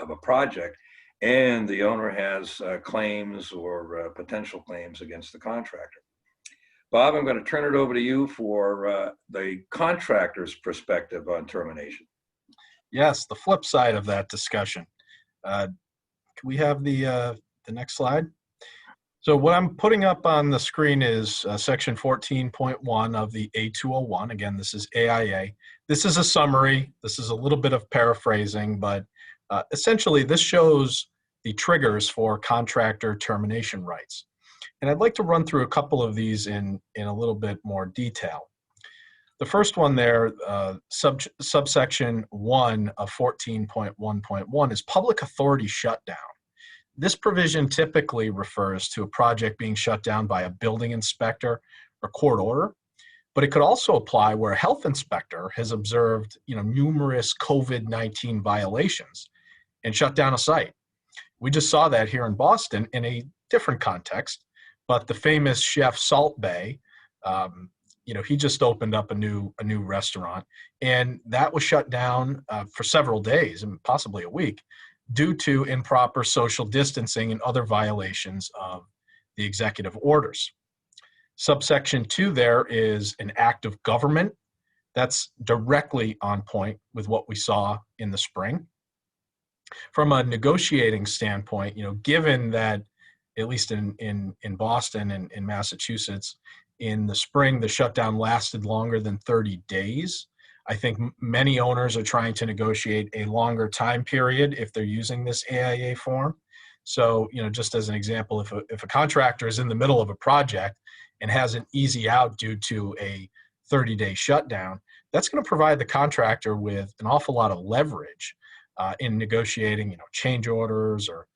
S2: of a project, and the owner has claims or potential claims against the contractor. Bob, I'm going to turn it over to you for the contractor's perspective on termination.
S3: Yes, the flip side of that discussion. Can we have the next slide? So what I'm putting up on the screen is section 14.1 of the A201. Again, this is AIA. This is a summary. This is a little bit of paraphrasing, but essentially this shows the triggers for contractor termination rights. And I'd like to run through a couple of these in a little bit more detail. The first one there, subsection 1 of 14.1.1 is public authority shutdown. This provision typically refers to a project being shut down by a building inspector or court order, but it could also apply where a health inspector has observed, numerous COVID-19 violations and shut down a site. We just saw that here in Boston in a different context, but the famous chef Salt Bae, he just opened up a new restaurant, and that was shut down for several days and possibly a week due to improper social distancing and other violations of the executive orders. Subsection 2 there is an act of government. That's directly on point with what we saw in the spring. From a negotiating standpoint, given that at least in Boston and in Massachusetts, in the spring, the shutdown lasted longer than 30 days. I think many owners are trying to negotiate a longer time period if they're using this AIA form. So, just as an example, if a contractor is in the middle of a project and has an easy out due to a 30-day shutdown, that's going to provide the contractor with an awful lot of leverage in negotiating, change orders or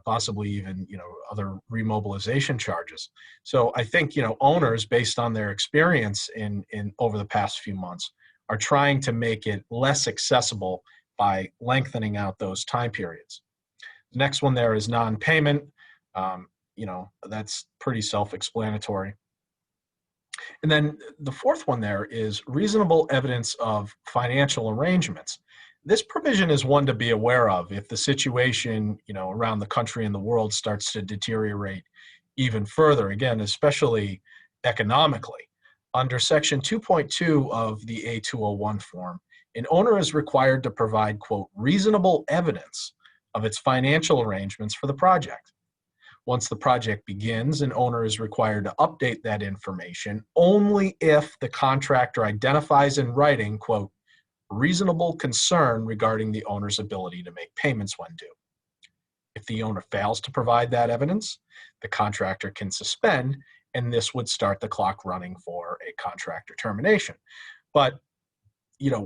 S3: possibly even, other remobilization charges. So I think, owners, based on their experience in over the past few months, are trying to make it less accessible by lengthening out those time periods. The next one there is non-payment. That's pretty self-explanatory. And then the fourth one there is reasonable evidence of financial arrangements. This provision is one to be aware of if the situation, around the country and the world starts to deteriorate even further, again, especially economically. Under Section 2.2 of the A201 form, an owner is required to provide, quote, reasonable evidence of its financial arrangements for the project. Once the project begins, an owner is required to update that information only if the contractor identifies in writing, quote, reasonable concern regarding the owner's ability to make payments when due. If the owner fails to provide that evidence, the contractor can suspend, and this would start the clock running for a contractor termination. But,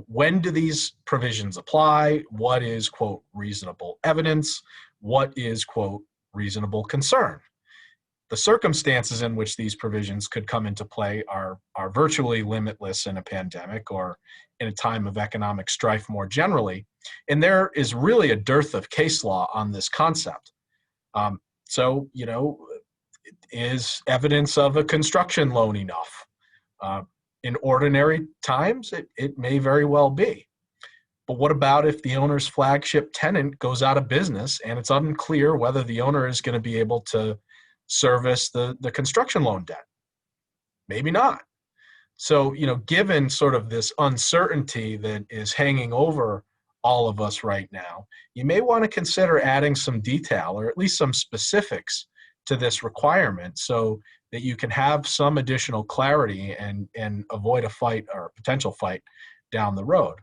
S3: when do these provisions apply? What is, quote, reasonable evidence? What is, quote, reasonable concern? The circumstances in which these provisions could come into play are virtually limitless in a pandemic or in a time of economic strife more generally. And there is really a dearth of case law on this concept. Is evidence of a construction loan enough? In ordinary times, it may very well be. But what about if the owner's flagship tenant goes out of business and it's unclear whether the owner is going to be able to service the construction loan debt? Maybe not. So, given sort of this uncertainty that is hanging over all of us right now, you may want to consider adding some detail or at least some specifics to this requirement so that you can have some additional clarity and avoid a fight or a potential fight down the road.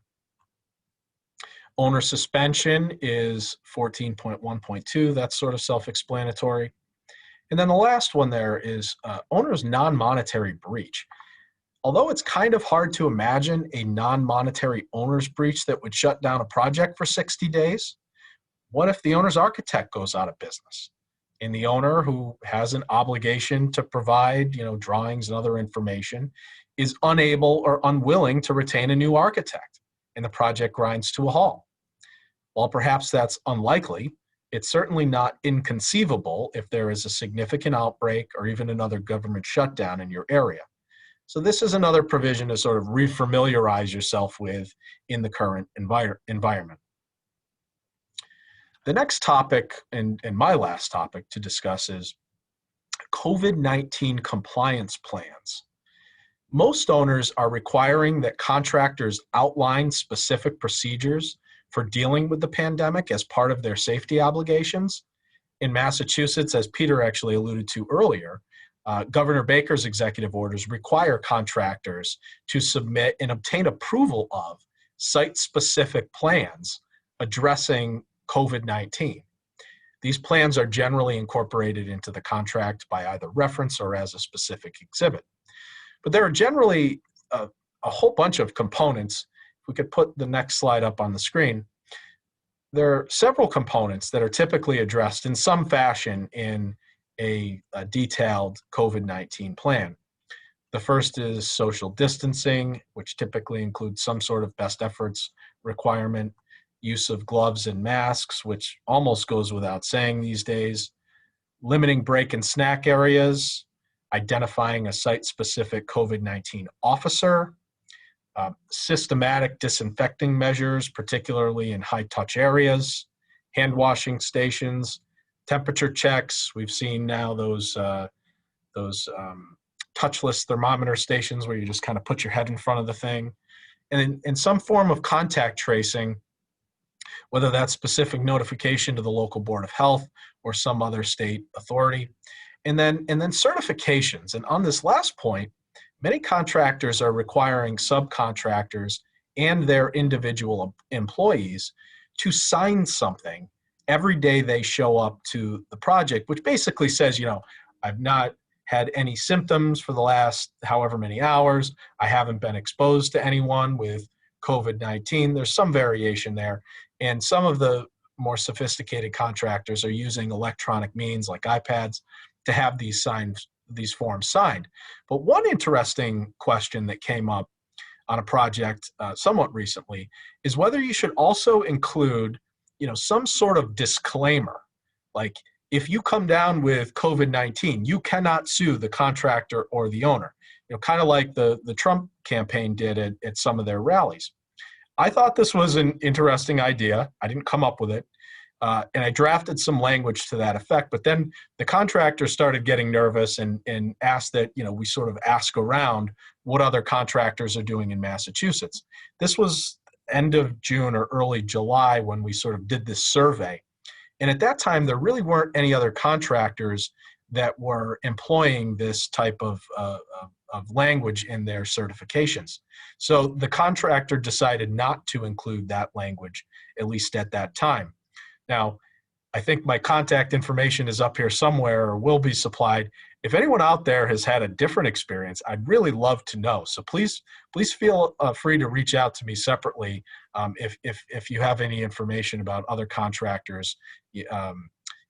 S3: Owner suspension is 14.1.2. That's sort of self-explanatory. And then the last one there is owner's non-monetary breach. Although it's kind of hard to imagine a non-monetary owner's breach that would shut down a project for 60 days, what if the owner's architect goes out of business? And the owner, who has an obligation to provide, drawings and other information, is unable or unwilling to retain a new architect, and the project grinds to a halt. While perhaps that's unlikely, it's certainly not inconceivable if there is a significant outbreak or even another government shutdown in your area. So this is another provision to sort of refamiliarize yourself with in the current environment. The next topic, and my last topic to discuss, is COVID-19 compliance plans. Most owners are requiring that contractors outline specific procedures for dealing with the pandemic as part of their safety obligations. In Massachusetts, as Peter actually alluded to earlier, Governor Baker's executive orders require contractors to submit and obtain approval of site-specific plans addressing COVID-19. These plans are generally incorporated into the contract by either reference or as a specific exhibit. But there are generally a whole bunch of components. If we could put the next slide up on the screen. There are several components that are typically addressed in some fashion in a detailed COVID-19 plan. The first is social distancing, which typically includes some sort of best efforts requirement, use of gloves and masks, which almost goes without saying these days, limiting break and snack areas, identifying a site-specific COVID-19 officer, systematic disinfecting measures, particularly in high-touch areas, hand washing stations, temperature checks. We've seen now those touchless thermometer stations where you just kind of put your head in front of the thing, and in some form of contact tracing, whether that's specific notification to the local board of health or some other state authority, and then certifications. And on this last point, many contractors are requiring subcontractors and their individual employees to sign something every day they show up to the project, which basically says, I've not had any symptoms for the last however many hours. I haven't been exposed to anyone with COVID-19. There's some variation there. And some of the more sophisticated contractors are using electronic means like iPads to have these forms signed. But one interesting question that came up on a project somewhat recently is whether you should also include, some sort of disclaimer, like if you come down with COVID-19, you cannot sue the contractor or the owner. You know, kind of like the Trump campaign did at some of their rallies. I thought this was an interesting idea. I didn't come up with it. And I drafted some language to that effect, but then the contractor started getting nervous and asked that, you know, we sort of ask around what other contractors are doing in Massachusetts. This was end of June or early July when we sort of did this survey. And at that time, there really weren't any other contractors that were employing this type of language in their certifications. So the contractor decided not to include that language, at least at that time. Now, I think my contact information is up here somewhere or will be supplied. If anyone out there has had a different experience, I'd really love to know. So please feel free to reach out to me separately if you have any information about other contractors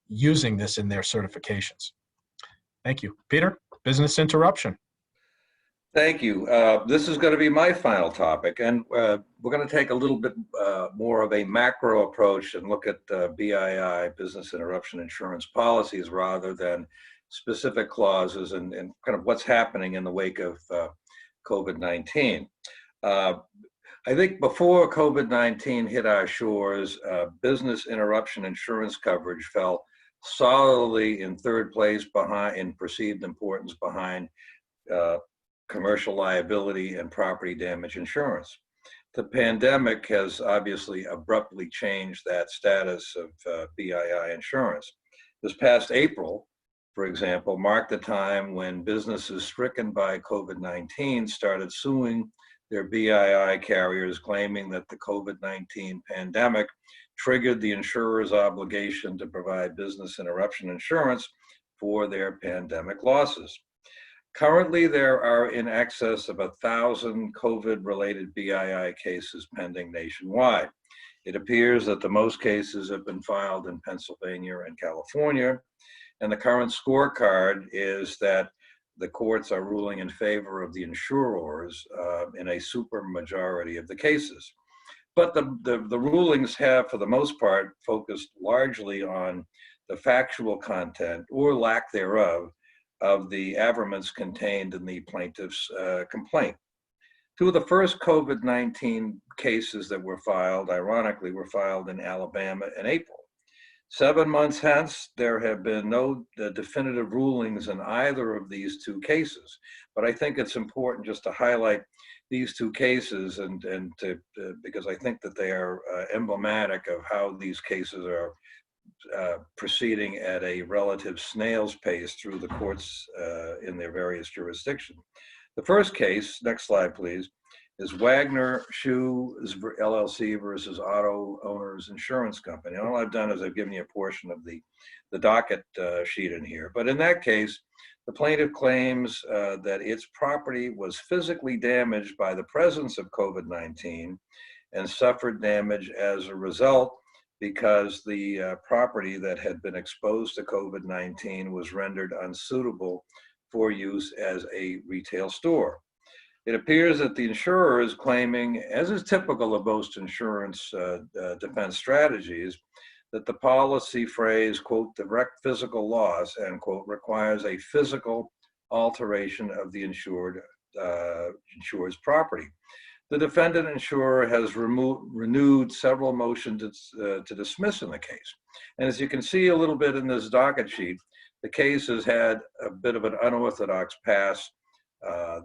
S3: using this in their certifications. Thank you. Peter, business interruption.
S2: Thank you. This is going to be my final topic, and we're going to take a little bit more of a macro approach and look at BII, business interruption insurance policies, rather than specific clauses and kind of what's happening in the wake of COVID-19. I think before COVID-19 hit our shores, business interruption insurance coverage fell solidly in third place in perceived importance behind commercial liability and property damage insurance. The pandemic has obviously abruptly changed that status of BII insurance. This past April, for example, marked the time when businesses stricken by COVID-19 started suing their BII carriers, claiming that the COVID-19 pandemic triggered the insurer's obligation to provide business interruption insurance for their pandemic losses. Currently, there are in excess of 1,000 COVID-related BII cases pending nationwide. It appears that the most cases have been filed in Pennsylvania and California, and the current scorecard is that the courts are ruling in favor of the insurers in a supermajority of the cases. But the rulings have, for the most part, focused largely on the factual content or lack thereof of the averments contained in the plaintiff's complaint. Two of the first COVID-19 cases that were filed, ironically, were filed in Alabama in April. 7 months hence, there have been no definitive rulings in either of these two cases. But I think it's important just to highlight these two cases because I think that they are emblematic of how these cases are proceeding at a relative snail's pace through the courts in their various jurisdictions. The first case, next slide please, is Wagner Shoes LLC versus Auto Owners Insurance Company. And all I've done is I've given you a portion of the docket sheet in here. But in that case, the plaintiff claims that its property was physically damaged by the presence of COVID-19 and suffered damage as a result because the property that had been exposed to COVID-19 was rendered unsuitable for use as a retail store. It appears that the insurer is claiming, as is typical of most insurance defense strategies, that the policy phrase, quote, direct physical loss, end quote, requires a physical alteration of the insured's property. The defendant insurer has renewed several motions to dismiss in the case. And as you can see a little bit in this docket sheet, the case has had a bit of an unorthodox pass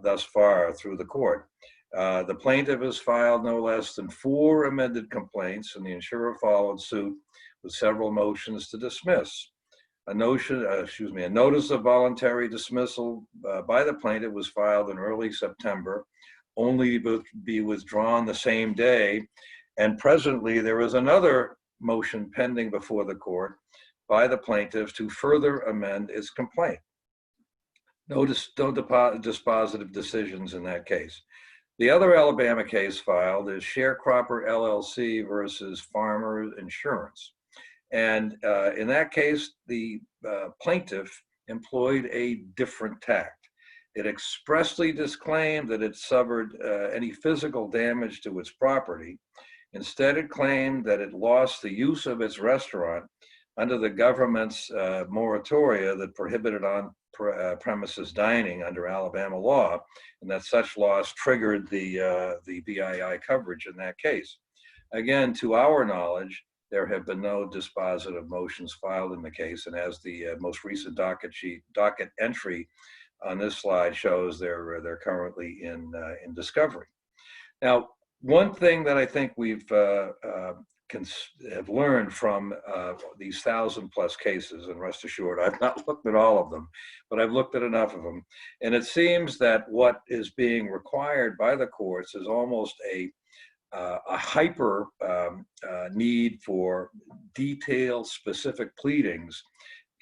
S2: thus far through the court. The plaintiff has filed no less than 4 amended complaints, and the insurer followed suit with several motions to dismiss. A notice of voluntary dismissal by the plaintiff was filed in early September, only to be withdrawn the same day. And presently, there is another motion pending before the court by the plaintiff to further amend its complaint. No dispositive decisions in that case. The other Alabama case filed is Sharecropper LLC versus Farmers Insurance. And in that case, the plaintiff employed a different tact. It expressly disclaimed that it suffered any physical damage to its property. Instead, it claimed that it lost the use of its restaurant under the government's moratoria that prohibited on premises dining under Alabama law, and that such laws triggered the BII coverage in that case. Again, to our knowledge, there have been no dispositive motions filed in the case, and as the most recent docket entry on this slide shows, they're currently in discovery. Now, one thing that I think we've have learned from these 1,000+ cases, and rest assured, I've not looked at all of them, but I've looked at enough of them, and it seems that what is being required by the courts is almost a hyper need for detailed, specific pleadings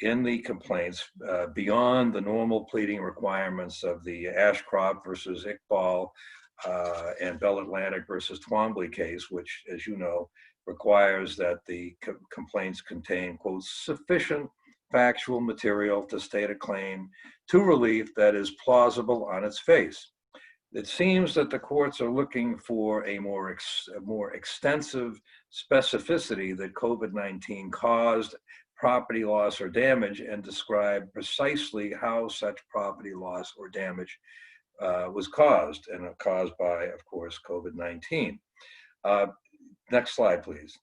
S2: in the complaints beyond the normal pleading requirements of the Ashcroft versus Iqbal and Bell Atlantic versus Twombly case, which, as you know, requires that the complaints contain, quote, sufficient factual material to state a claim to relief that is plausible on its face. It seems that the courts are looking for a more extensive specificity that COVID-19 caused property loss or damage, and describe precisely how such property loss or damage was caused, and caused by, of course, COVID-19. Next slide, please.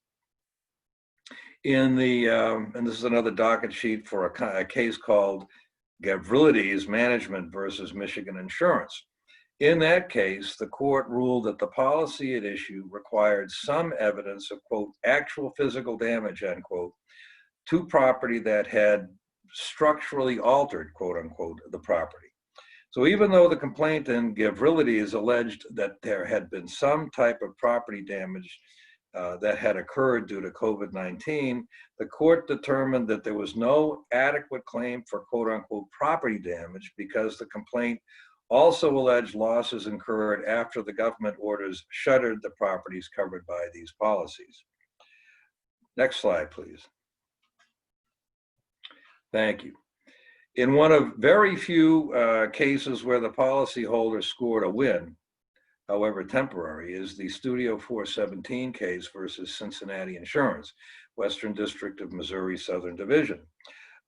S2: In the, and this is another docket sheet for a case called Gavrilides Management versus Michigan Insurance. In that case, the court ruled that the policy at issue required some evidence of, quote, actual physical damage, end quote, to property that had structurally altered, quote unquote, the property. So even though the complaint in Gavrilides alleged that there had been some type of property damage that had occurred due to COVID-19, the court determined that there was no adequate claim for, quote unquote, property damage because the complaint also alleged losses incurred after the government orders shuttered the properties covered by these policies. Next slide, please. Thank you. In one of very few cases where the policyholder scored a win, however temporary, is the Studio 417 case versus Cincinnati Insurance, Western District of Missouri, Southern Division.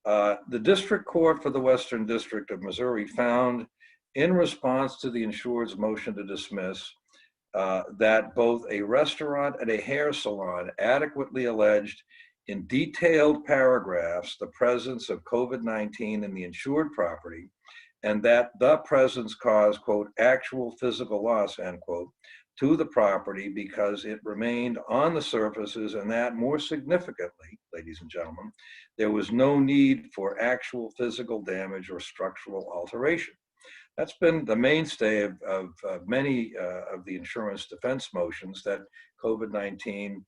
S2: The District Court for the Western District of Missouri found, in response to the insured's motion to dismiss, that both a restaurant and a hair salon adequately alleged in detailed paragraphs the presence of COVID-19 in the insured property, and that the presence caused, quote, actual physical loss, end quote, to the property because it remained on the surfaces, and that more significantly, ladies and gentlemen, there was no need for actual physical damage or structural alteration. That's been the mainstay of many of the insurance defense motions, that COVID-19,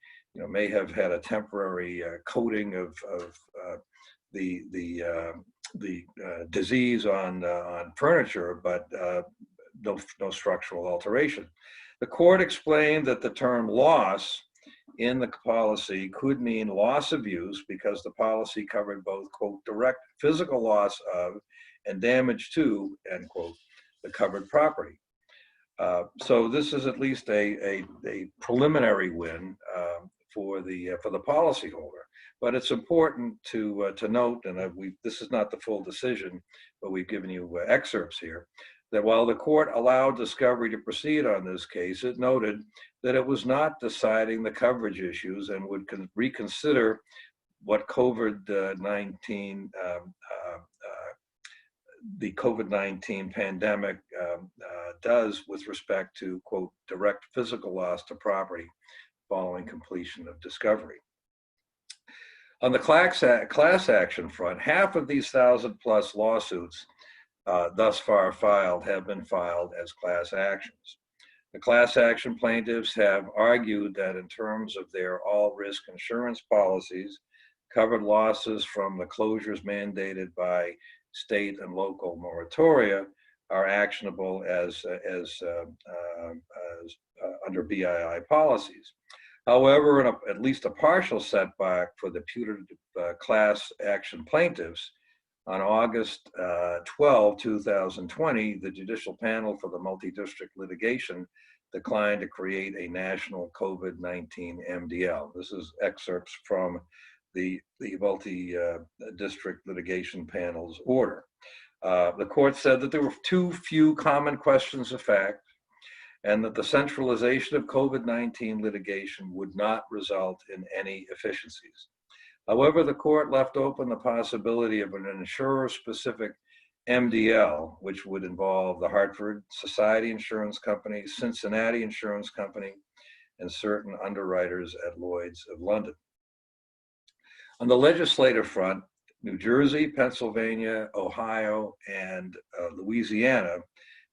S2: may have had a temporary coating of the disease on furniture, but no structural alteration. The court explained that the term loss in the policy could mean loss of use because the policy covered both, quote, direct physical loss of and damage to, end quote, the covered property. So this is at least a preliminary win for the policyholder. But it's important to note, and this is not the full decision, but we've given you excerpts here, that while the court allowed discovery to proceed on this case, it noted that it was not deciding the coverage issues and would reconsider what COVID-19, the COVID-19 pandemic does with respect to, quote, direct physical loss to property following completion of discovery. On the class action front, half of these 1,000+ lawsuits thus far filed have been filed as class actions. The class action plaintiffs have argued that in terms of their all-risk insurance policies, covered losses from the closures mandated by state and local moratoria are actionable as under BII policies. However, in at least a partial setback for the putative class action plaintiffs, on August 12, 2020, the judicial panel for the multi-district litigation declined to create a national COVID-19 MDL. This is excerpts from the multi-district litigation panel's order. The court said that there were too few common questions of fact, and that the centralization of COVID-19 litigation would not result in any efficiencies. However, the court left open the possibility of an insurer-specific MDL, which would involve the Hartford Society Insurance Company, Cincinnati Insurance Company, and certain underwriters at Lloyd's of London. On the legislative front, New Jersey, Pennsylvania, Ohio, and Louisiana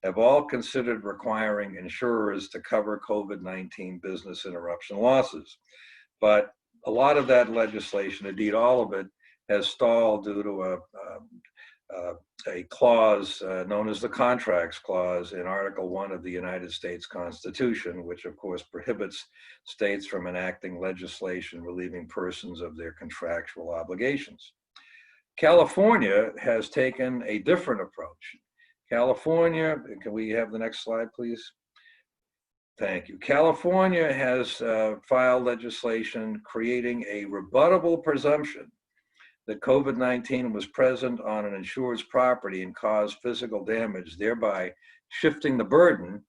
S2: have all considered requiring insurers to cover COVID-19 business interruption losses. But a lot of that legislation, indeed all of it, has stalled due to a clause known as the Contracts Clause in Article 1 of the United States Constitution, which of course prohibits states from enacting legislation relieving persons of their contractual obligations. California has taken a different approach. California, can we have the next slide, please? Thank you. California has filed legislation creating a rebuttable presumption that COVID-19 was present on an insured's property and caused physical damage, thereby shifting the burden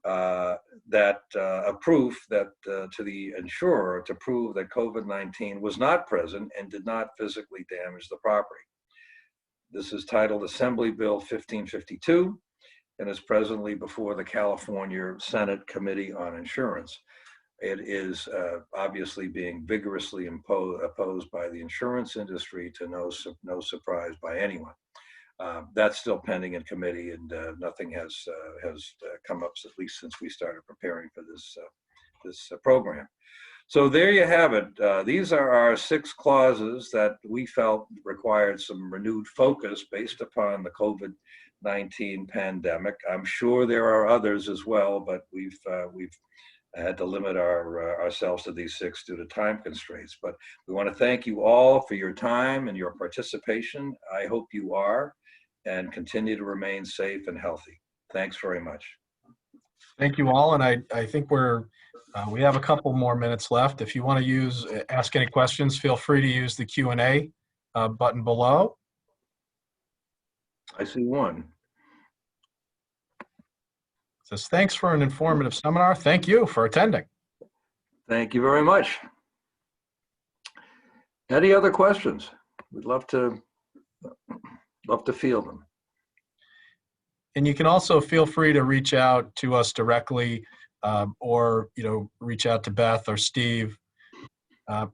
S2: of proof that to the insurer to prove that COVID-19 was not present and did not physically damage the property. This is titled Assembly Bill 1552 and is presently before the California Senate Committee on Insurance. It is obviously being vigorously opposed by the insurance industry, to no surprise by anyone. That's still pending in committee, and nothing has come up, at least since we started preparing for this program. So there you have it. These are our 6 clauses that we felt required some renewed focus based upon the COVID-19 pandemic. I'm sure there are others as well, but we've had to limit ourselves to these 6 due to time constraints. But we want to thank you all for your time and your participation. I hope you are, and continue to remain safe and healthy. Thanks very much.
S3: Thank you all, and I think we have a couple more minutes left. If you want to ask any questions, feel free to use the Q&A button below.
S2: I see one.
S3: It says, thanks for an informative seminar. Thank you for attending.
S2: Thank you very much. Any other questions? We'd love to field them.
S3: And you can also feel free to reach out to us directly, or reach out to Beth or Steve.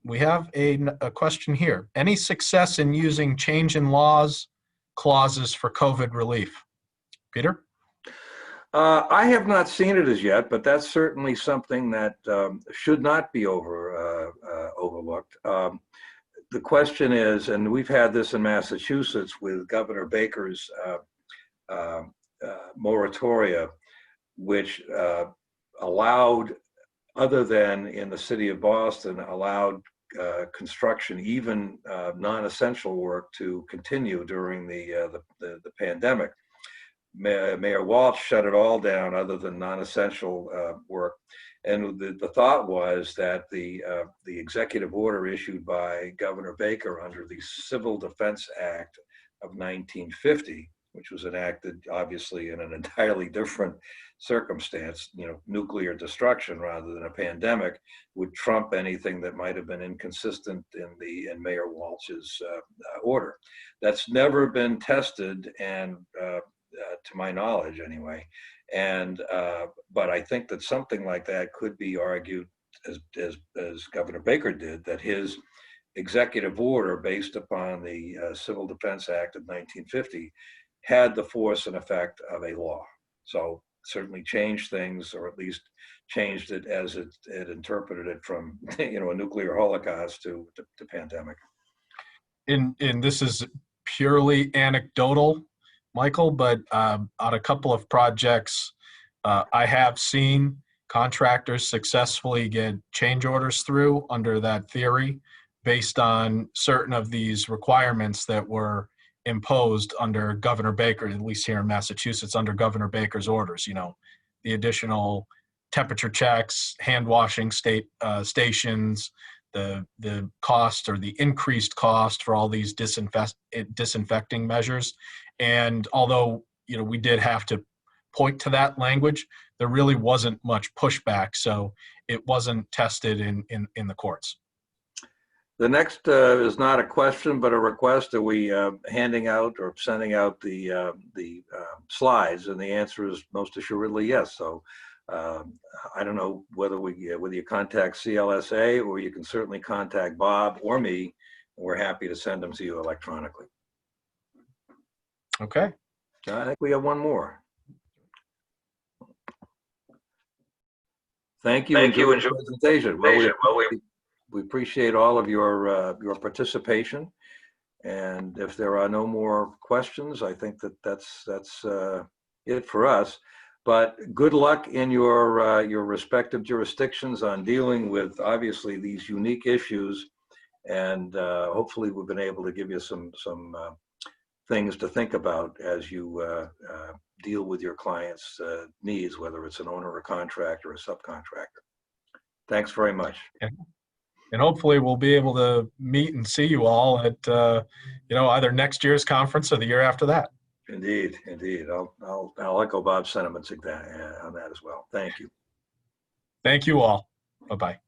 S3: We have a question here. Any success in using change in laws clauses for COVID relief? Peter?
S2: I have not seen it as yet, but that's certainly something that should not be overlooked. The question is, and we've had this in Massachusetts with Governor Baker's moratoria, which allowed, other than in the city of Boston, allowed construction, even non-essential work, to continue during the pandemic. Mayor Walsh shut it all down other than non-essential work. And the thought was that the executive order issued by Governor Baker under the Civil Defense Act of 1950, which was enacted obviously in an entirely different circumstance, nuclear destruction rather than a pandemic, would trump anything that might have been inconsistent in Mayor Walsh's order. That's never been tested, and to my knowledge anyway. And but I think that something like that could be argued, as Governor Baker did, that his executive order based upon the Civil Defense Act of 1950 had the force and effect of a law. So certainly changed things, or at least changed it as it interpreted it from a nuclear holocaust to pandemic. And
S3: this is purely anecdotal, Michael, but on a couple of projects, I have seen contractors successfully get change orders through under that theory based on certain of these requirements that were imposed under Governor Baker, at least here in Massachusetts, under Governor Baker's orders. The additional temperature checks, hand washing stations, the cost or the increased cost for all these disinfecting measures. And although, we did have to point to that language, there really wasn't much pushback, so it wasn't tested in the courts.
S2: The next is not a question, but a request. Are we handing out or sending out the slides? And the answer is most assuredly yes. So I don't know whether you contact CLSA, or you can certainly contact Bob or me. We're happy to send them to you electronically.
S3: Okay.
S2: I think we have one more. Thank you.
S4: Thank you.
S2: Enjoy the presentation. Well, we appreciate all of your participation. And if there are no more questions, I think that's it for us. But good luck in your respective jurisdictions on dealing with, obviously, these unique issues. And hopefully we've been able to give you some things to think about as you deal with your clients' needs, whether it's an owner, a contractor, or a subcontractor. Thanks very much.
S3: And hopefully we'll be able to meet and see you all at either next year's conference or the year after that.
S2: Indeed. I'll echo Bob's sentiments on that as well. Thank you.
S3: Thank you all. Bye-bye.